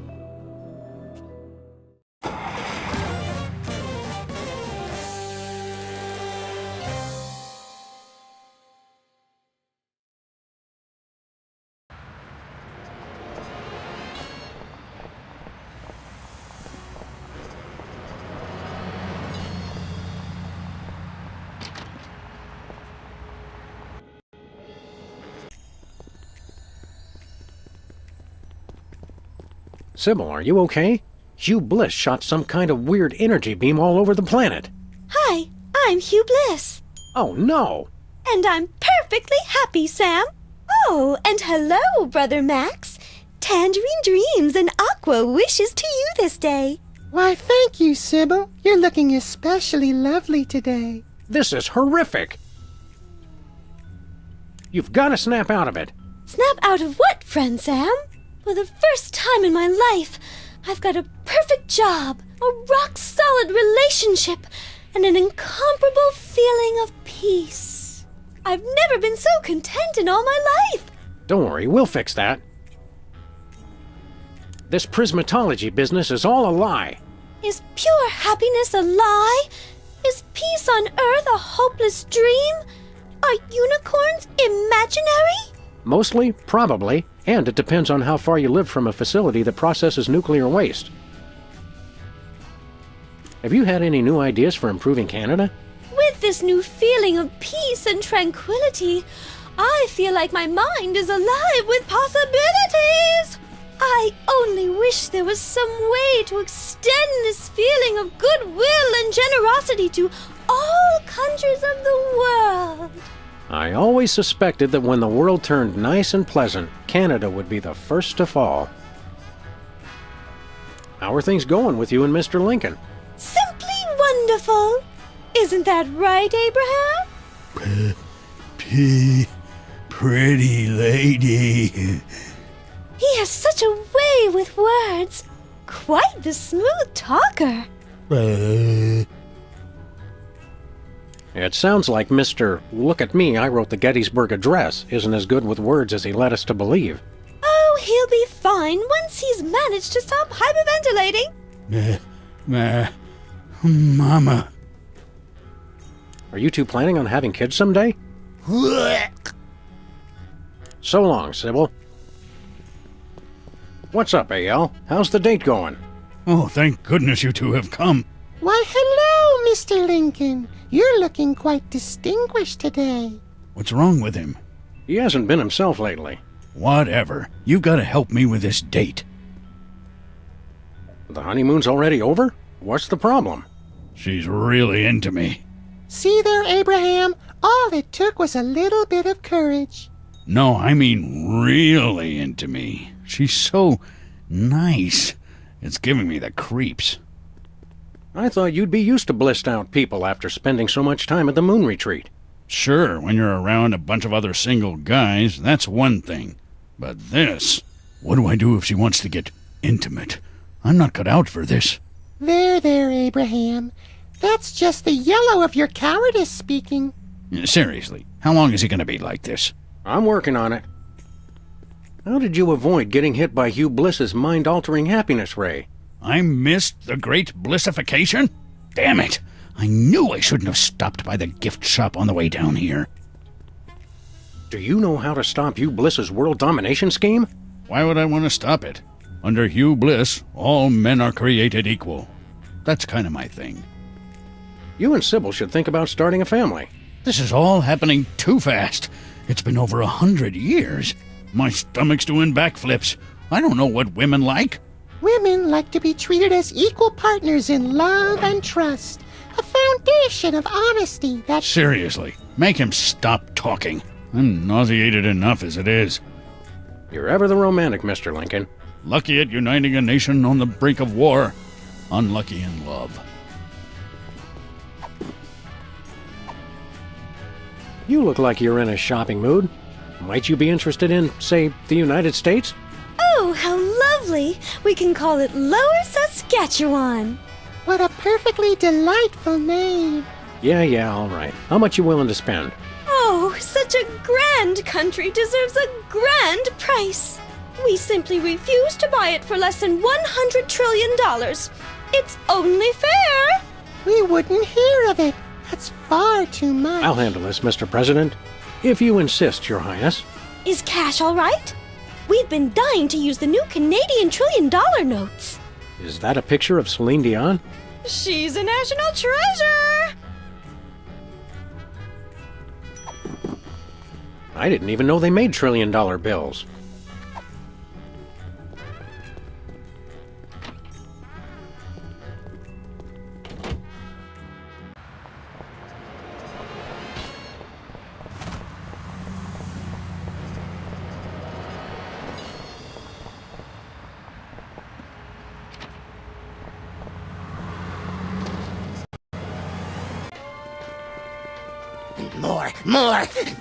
Sybil, are you okay? Hugh Bliss shot some kind of weird energy beam all over the planet.
Hi, I'm Hugh Bliss.
Oh, no!
And I'm perfectly happy, Sam. Oh, and hello, Brother Max. Tangerine dreams and aqua wishes to you this day.
Why, thank you, Sybil. You're looking especially lovely today.
This is horrific! You've got to snap out of it.
Snap out of what, friend Sam? For the first time in my life, I've got a perfect job, a rock-solid relationship, and an incomparable feeling of peace. I've never been so content in all my life.
Don't worry, we'll fix that. This prismatology business is all a lie.
Is pure happiness a lie? Is peace on Earth a hopeless dream? Are unicorns imaginary?
Mostly, probably, and it depends on how far you live from a facility that processes nuclear waste. Have you had any new ideas for improving Canada?
With this new feeling of peace and tranquility, I feel like my mind is alive with possibilities. I only wish there was some way to extend this feeling of goodwill and generosity to all countries of the world.
I always suspected that when the world turned nice and pleasant, Canada would be the first to fall. How are things going with you and Mr. Lincoln?
Simply wonderful. Isn't that right, Abraham?
Pretty lady.
He has such a way with words. Quite the smooth talker.
It sounds like Mr. Look at me, I wrote the Gettysburg Address isn't as good with words as he led us to believe.
Oh, he'll be fine once he's managed to stop hyperventilating.
Mama.
Are you two planning on having kids someday? So long, Sybil. What's up, A.L.? How's the date going?
Oh, thank goodness you two have come.
Why, hello, Mr. Lincoln. You're looking quite distinguished today.
What's wrong with him?
He hasn't been himself lately.
Whatever. You've got to help me with this date.
The honeymoon's already over? What's the problem?
She's really into me.
See there, Abraham? All it took was a little bit of courage.
No, I mean really into me. She's so nice. It's giving me the creeps.
I thought you'd be used to blissed out people after spending so much time at the moon retreat.
Sure, when you're around a bunch of other single guys, that's one thing. But this... What do I do if she wants to get intimate? I'm not cut out for this.
There, Abraham. That's just the yellow of your cowardice speaking.
Seriously, how long is he going to be like this?
I'm working on it. How did you avoid getting hit by Hugh Bliss's mind-altering happiness ray?
I missed the great blissification? Damn it! I knew I shouldn't have stopped by the gift shop on the way down here.
Do you know how to stop Hugh Bliss's world domination scheme?
Why would I want to stop it? Under Hugh Bliss, all men are created equal. That's kind of my thing.
You and Sybil should think about starting a family.
This is all happening too fast. It's been over 100 years. My stomach's doing backflips. I don't know what women like.
Women like to be treated as equal partners in love and trust. A foundation of honesty that...
Seriously, make him stop talking. I'm nauseated enough as it is.
You're ever the romantic, Mr. Lincoln.
Lucky at uniting a nation on the brink of war. Unlucky in love.
You look like you're in a shopping mood. Might you be interested in, say, the United States?
Oh, how lovely! We can call it Lower Saskatchewan.
What a perfectly delightful name.
Yeah, all right. How much you willing to spend?
Oh, such a grand country deserves a grand price. We simply refuse to buy it for less than $100 trillion. It's only fair.
We wouldn't hear of it. That's far too much.
I'll handle this, Mr. President. If you insist, Your Highness.
Is cash all right? We've been dying to use the new Canadian $1 trillion notes.
Is that a picture of Celine Dion?
She's a national treasure.
I didn't even know they made $1 trillion bills.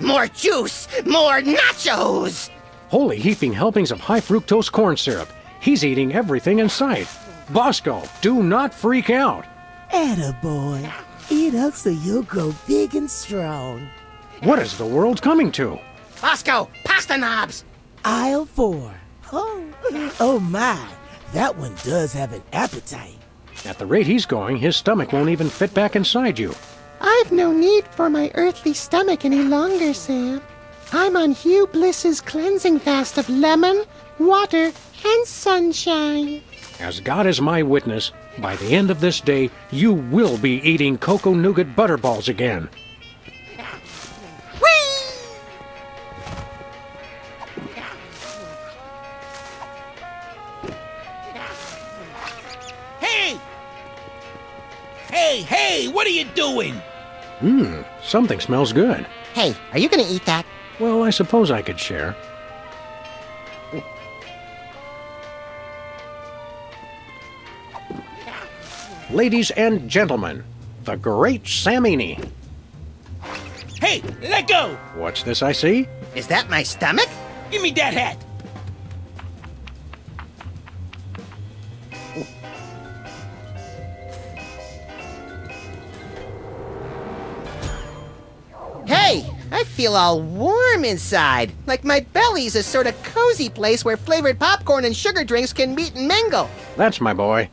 More juice! More nachos!
Holy heaping helpings of high fructose corn syrup. He's eating everything in sight. Bosco, do not freak out.
Attaboy. Eat up so you'll grow big and strong.
What is the world coming to?
Bosco, pasta knobs!
Aisle 4. Oh my. That one does have an appetite.
At the rate he's going, his stomach won't even fit back inside you.
I've no need for my earthly stomach any longer, Sam. I'm on Hugh Bliss's cleansing fast of lemon, water, and sunshine.
As God is my witness, by the end of this day, you will be eating cocoa nougat butterballs again.
Hey, what are you doing?
Something smells good.
Hey, are you gonna eat that?
Well, I suppose I could share. Ladies and gentlemen, the great Samini.
Hey, let go!
What's this I see?
Is that my stomach?
Give me that hat!
Hey, I feel all warm inside. Like my belly's a sort of cozy place where flavored popcorn and sugar drinks can meet and mingle.
That's my boy.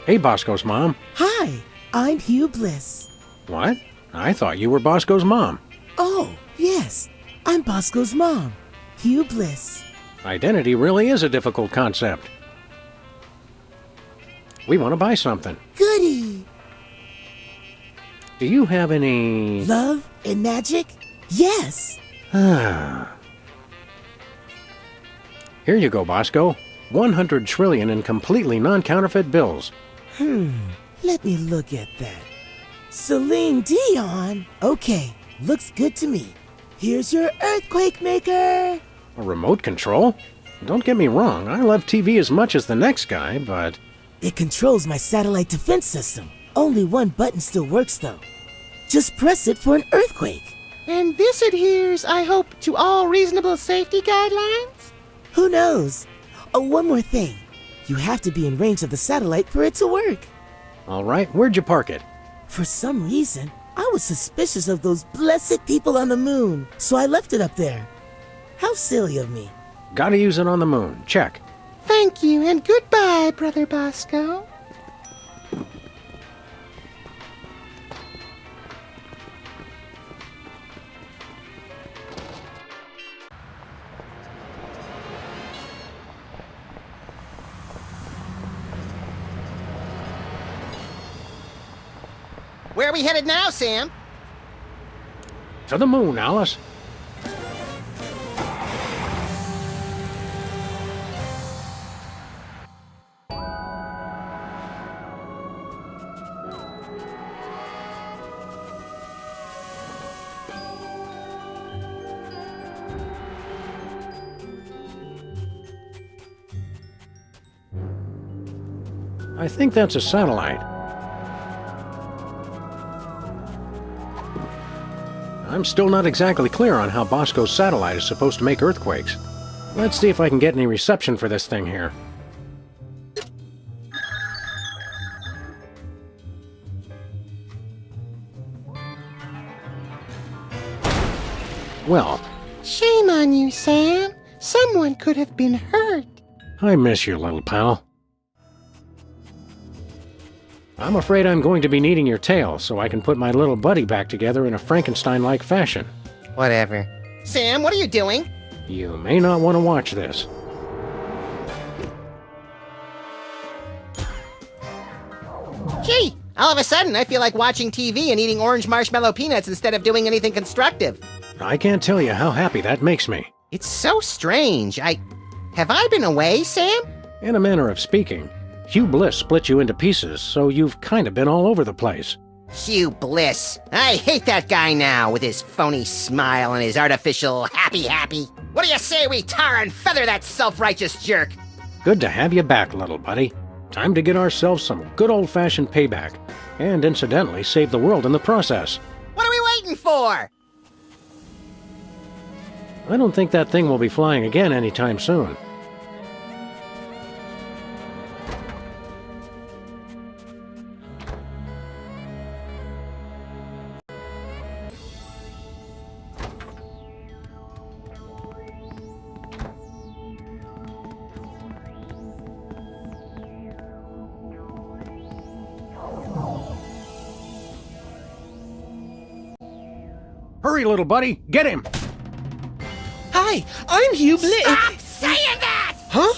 Hey, Bosco's mom.
Hi, I'm Hugh Bliss.
What? I thought you were Bosco's mom.
Oh, yes. I'm Bosco's mom, Hugh Bliss.
Identity really is a difficult concept. We want to buy something.
Goody!
Do you have any...
Love and magic? Yes.
Here you go, Bosco. 100 trillion in completely non-counterfeit bills.
Let me look at that. Celine Dion? Okay, looks good to me. Here's your earthquake maker.
A remote control? Don't get me wrong, I love TV as much as the next guy, but...
It controls my satellite defense system. Only one button still works, though. Just press it for an earthquake.
And this adheres, I hope, to all reasonable safety guidelines?
Who knows? Oh, one more thing. You have to be in range of the satellite for it to work.
All right, where'd you park it?
For some reason, I was suspicious of those blessed people on the moon, so I left it up there. How silly of me.
Gotta use it on the moon. Check.
Thank you, and goodbye, Brother Bosco. Where are we headed now, Sam?
To the moon, Alice. I think that's a satellite. I'm still not exactly clear on how Bosco's satellite is supposed to make earthquakes. Let's see if I can get any reception for this thing here. Well,
shame on you, Sam. Someone could have been hurt.
I miss you, little pal. I'm afraid I'm going to be needing your tail so I can put my little buddy back together in a Frankenstein-like fashion.
Whatever. Sam, what are you doing?
You may not want to watch this.
Gee, all of a sudden I feel like watching TV and eating orange marshmallow peanuts instead of doing anything constructive.
I can't tell you how happy that makes me.
It's so strange. Have I been away, Sam?
In a manner of speaking. Hugh Bliss split you into pieces, so you've kind of been all over the place.
Hugh Bliss. I hate that guy now, with his phony smile and his artificial happy. What do you say we tar and feather that self-righteous jerk?
Good to have you back, little buddy. Time to get ourselves some good old-fashioned payback, and incidentally save the world in the process.
What are we waiting for?
I don't think that thing will be flying again anytime soon. Hurry, little buddy! Get him!
Hi, I'm Hugh Bliss.
Stop saying that!
Huh?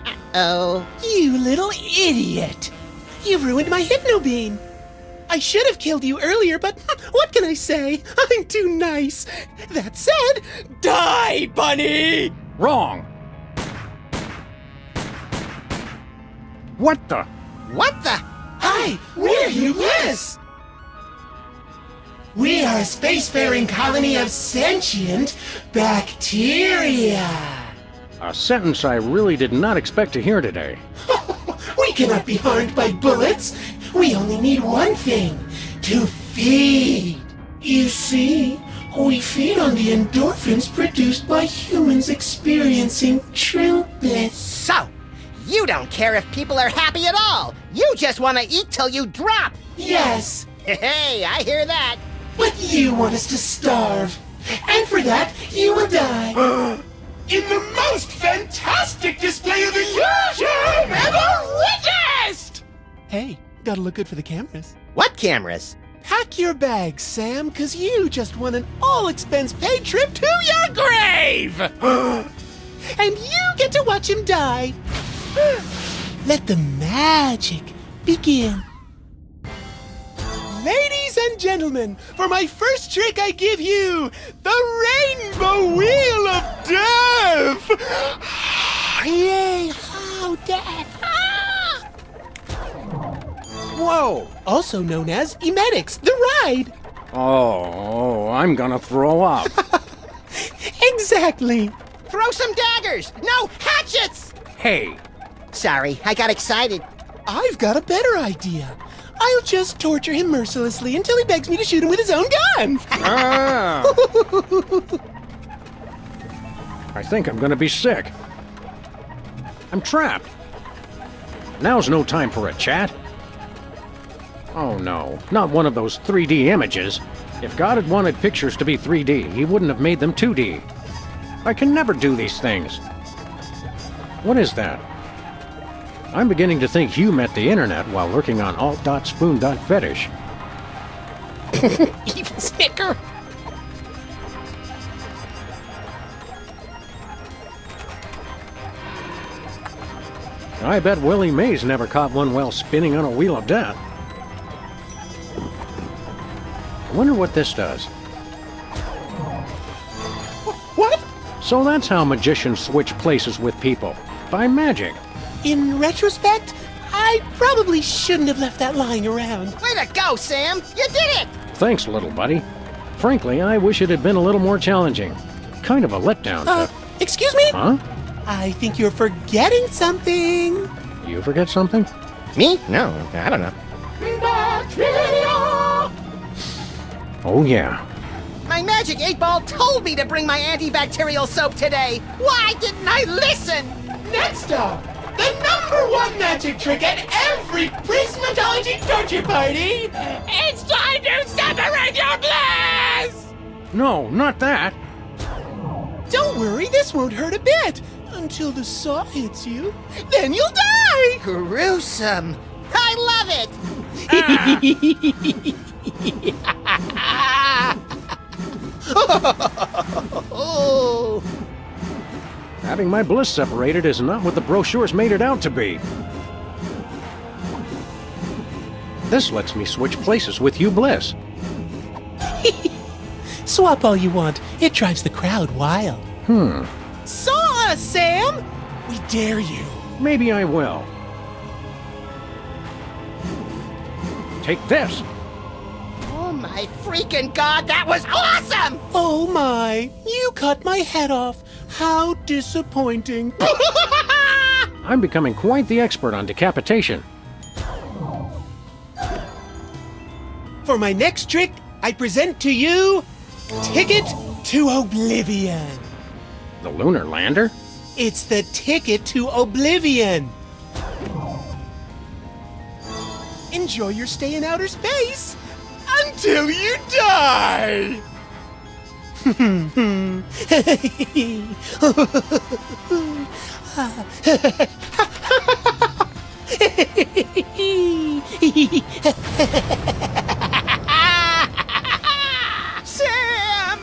Uh-oh.
You little idiot! You ruined my hypnobeam! I should have killed you earlier, but what can I say? I'm too nice. That said, die, bunny!
Wrong! What the?
What the?
Hi, we're Hugh Bliss! We are a spacefaring colony of sentient bacteria.
A sentence I really did not expect to hear today.
We cannot be harmed by bullets. We only need one thing, to feed. You see, we feed on the endorphins produced by humans experiencing true bliss.
So, you don't care if people are happy at all. You just want to eat till you drop.
Yes.
Hey, I hear that.
But you want us to starve. And for that, you will die. In the most fantastic display of illusion ever witnessed! Hey, gotta look good for the cameras.
What cameras?
Pack your bags, Sam, because you just won an all-expense-paid trip to your grave! And you get to watch him die. Let the magic begin. Ladies and gentlemen, for my first trick I give you the Rainbow Wheel of Death! Yay! Oh, death! Ah!
Whoa!
Also known as Emetics, the ride!
Oh, I'm gonna throw up.
Exactly!
Throw some daggers! No, hatchets!
Hey!
Sorry, I got excited.
I've got a better idea. I'll just torture him mercilessly until he begs me to shoot him with his own gun!
Ah. I think I'm gonna be sick. I'm trapped. Now's no time for a chat. Oh no, not one of those 3D images. If God had wanted pictures to be 3D, he wouldn't have made them 2D. I can never do these things. What is that? I'm beginning to think Hugh met the internet while lurking on alt.spoon.fetish.
Even sicker!
I bet Willie Mays never caught one while spinning on a wheel of death. I wonder what this does.
What?
So that's how magicians switch places with people. By magic.
In retrospect, I probably shouldn't have left that lying around.
Way to go, Sam! You did it!
Thanks, little buddy. Frankly, I wish it had been a little more challenging. Kind of a letdown.
Excuse me?
Huh?
I think you're forgetting something.
You forget something?
Me? No, I don't know.
Oh, yeah.
My magic 8-ball told me to bring my antibacterial soap today. Why didn't I listen?
Next up, the #1 magic trick at every Prismatology torture party. It's time to separate your bliss!
No, not that.
Don't worry, this won't hurt a bit. Until the saw hits you. Then you'll die!
Gruesome. I love it!
Oh.
Having my bliss separated is not what the brochures made it out to be. This lets me switch places with Hugh Bliss.
Swap all you want. It drives the crowd wild. Saw us, Sam! We dare you.
Maybe I will. Take this.
Oh my freaking god, that was awesome!
Oh my, you cut my head off. How disappointing.
I'm becoming quite the expert on decapitation.
For my next trick, I present to you Ticket to Oblivion.
The lunar lander?
It's the ticket to Oblivion. Enjoy your stay in outer space until you die. Sam!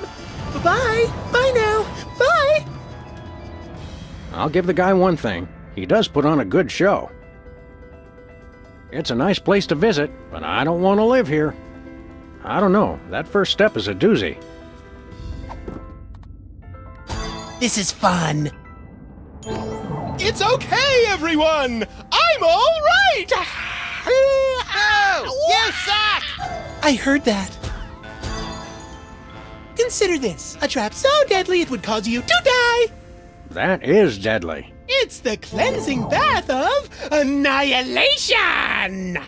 Bye. Bye now. Bye.
I'll give the guy one thing. He does put on a good show. It's a nice place to visit, but I don't want to live here. I don't know. That first step is a doozy.
This is fun. It's okay, everyone. I'm all right.
Oh, you suck!
I heard that. Consider this, a trap so deadly it would cause you to die.
That is deadly.
It's the cleansing bath of annihilation.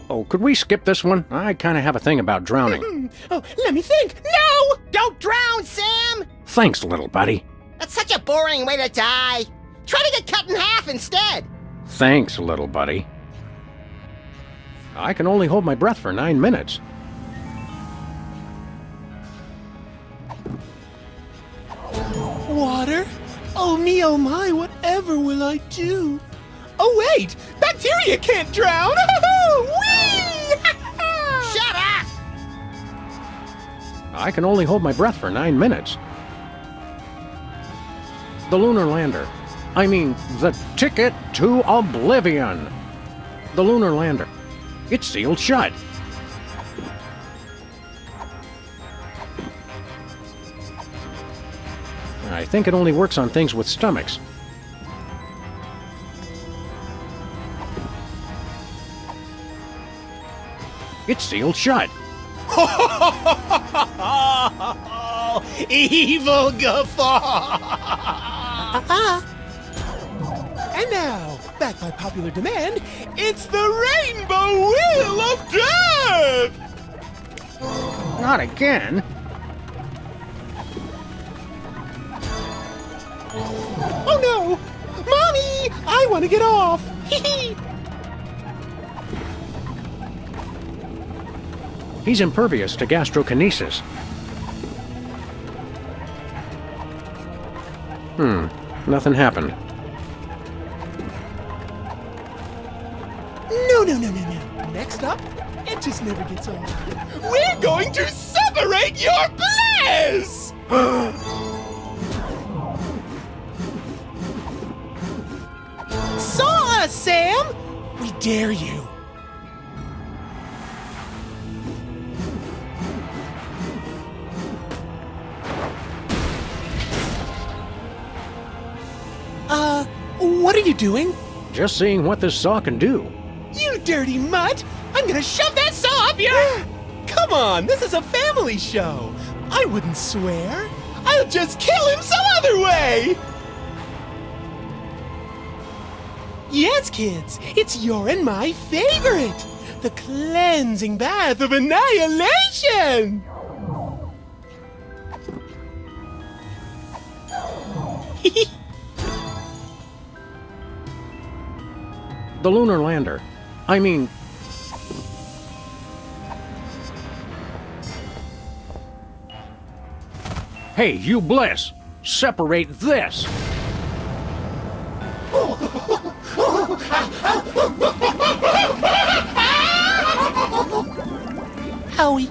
Oh, could we skip this one? I kind of have a thing about drowning.
Oh, let me think. No!
Don't drown, Sam!
Thanks, little buddy.
That's such a boring way to die. Try to get cut in half instead.
Thanks, little buddy. I can only hold my breath for 9 minutes.
Water? Oh me, oh my, whatever will I do? Oh wait, bacteria can't drown! Whee!
Shut up!
I can only hold my breath for 9 minutes. The lunar lander. I mean, the ticket to Oblivion. The lunar lander. It's sealed shut. think it only works on things with stomachs. It's sealed shut.
Evil guffaw! And now, back by popular demand, it's the Rainbow Wheel of Death!
Not again.
Oh no! Mommy! I want to get off!
He's impervious to gastrokinesis. Nothing happened.
No. Next up, it just never gets old. We're going to separate your bliss! Saw us, Sam! We dare you. What are you doing?
Just seeing what this saw can do.
You dirty mutt! I'm gonna shove that saw up your... Come on, this is a family show. I wouldn't swear. I'll just kill him some other way! Yes, kids, it's your and my favorite. The cleansing bath of annihilation!
The lunar lander. I mean... Hey, you Bliss! Separate this!
Howie.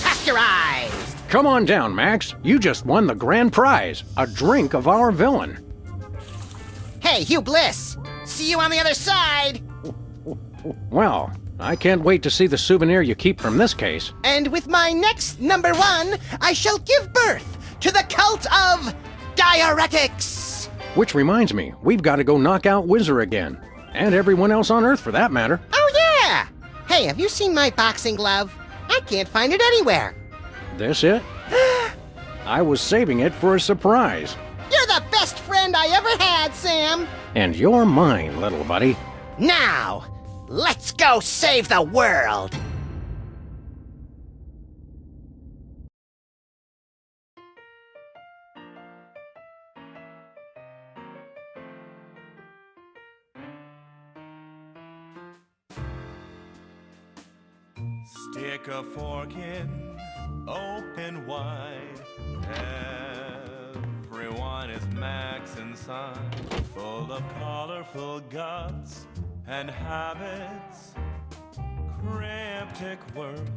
Pasteurized!
Come on down, Max. You just won the grand prize. A drink of our villain.
Hey, Hugh Bliss! See you on the other side!
Well, I can't wait to see the souvenir you keep from this case.
And with my next number one, I shall give birth to the cult of diuretics!
Which reminds me, we've got to go knock out Whizzer again. And everyone else on Earth, for that matter.
Oh, yeah! Hey, have you seen my boxing glove? I can't find it anywhere.
This it? I was saving it for a surprise.
You're the best friend I ever had, Sam!
And you're mine, little buddy.
Now, let's go save the world!
Stick a fork in, open wide. Everyone is Max inside, full of colorful guts and habits. Cryptic world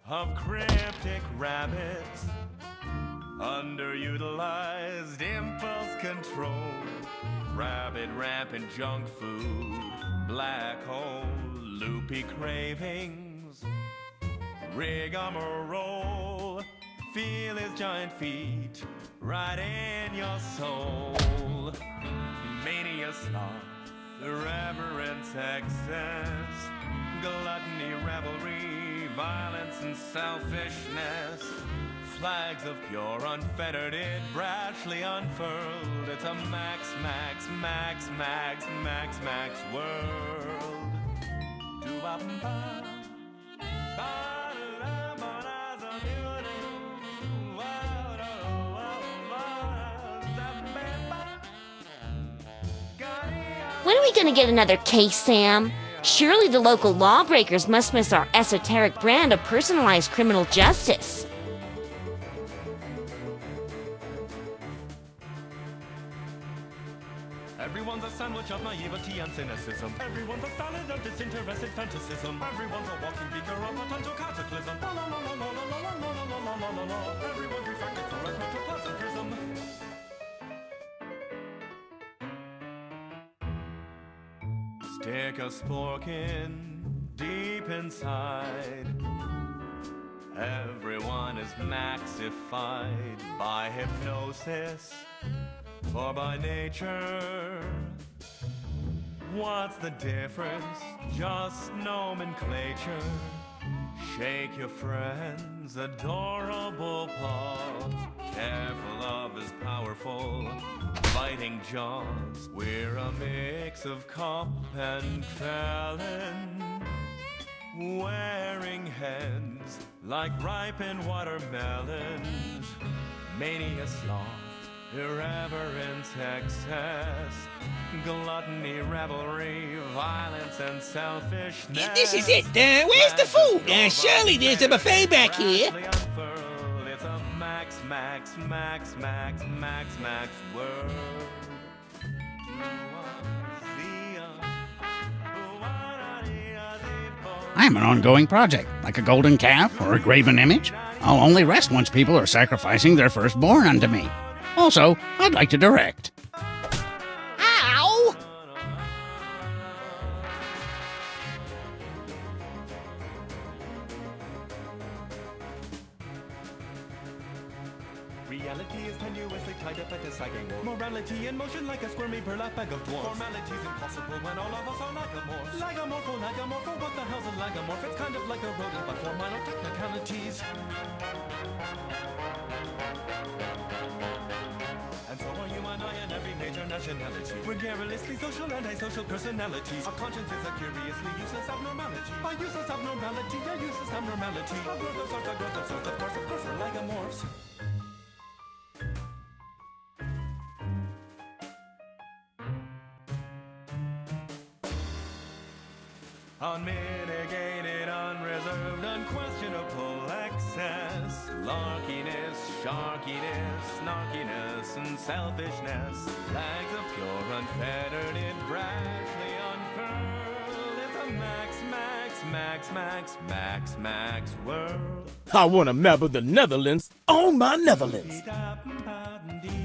of cryptic rabbits. Underutilized impulse control. Rabbit rampant junk food. Black hole, loopy cravings. Rigmarole. Feel his giant feet right in your soul. Mania sloth, irreverence, excess, gluttony, revelry, violence and selfishness. Flags of pure, unfettered, it brashly unfurled. It's a Max, Max, Max, Max, Max, Max world. Do-ba-bum-ba,
When are we gonna get another case, Sam? Surely the local lawbreakers must miss our esoteric brand of personalized criminal justice.
Everyone's a sandwich of naivety and cynicism. Everyone's a salad of disinterested fantasism. Everyone's a walking beaker of potential cataclysm. Everyone's refracted through a protoplasm prism. Stick a spork in deep inside. Everyone is maxified by hypnosis or by nature. What's the difference? Just nomenclature. Shake your friend's adorable paws. Careful love is powerful, biting jaws. We're a mix of cop and felon, wearing heads like ripened watermelons. Mania, sloth, irreverence, excess, gluttony, revelry, violence, and selfishness.
This is it. Where's the food? Surely there's a buffet back here.
It's a max, max, max, max, max, max world.
I am an ongoing project, like a golden calf or a graven image. I'll only rest once people are sacrificing their firstborn unto me. Also, I'd like to direct.
Ow!
Reality is tenuously tied up like a sagging wolf. Morality in motion like a squirmy burlap bag of dwarfs. Formality's impossible when all of us are lagomorphs. Lagomorpho, what the hell's a lagomorph? It's kind of like a rodent, but for minor technicalities. And so are you and I and every major nationality. We're garrulously social, antisocial personalities. Our conscience is a curiously useless abnormality. A useless abnormality, a useless abnormality. A growth of sorts, a growth of sorts, of course, we're lagomorphs. Unmitigated, unreserved, unquestionable excess. Larkiness, sharkiness, snarkiness, and selfishness. Flags of pure, unfettered, it brashly unfurled. It's a max, max, max, max, max, max world.
I want a map of the Netherlands on my Netherlands.
Dee-da-dee-da-dee.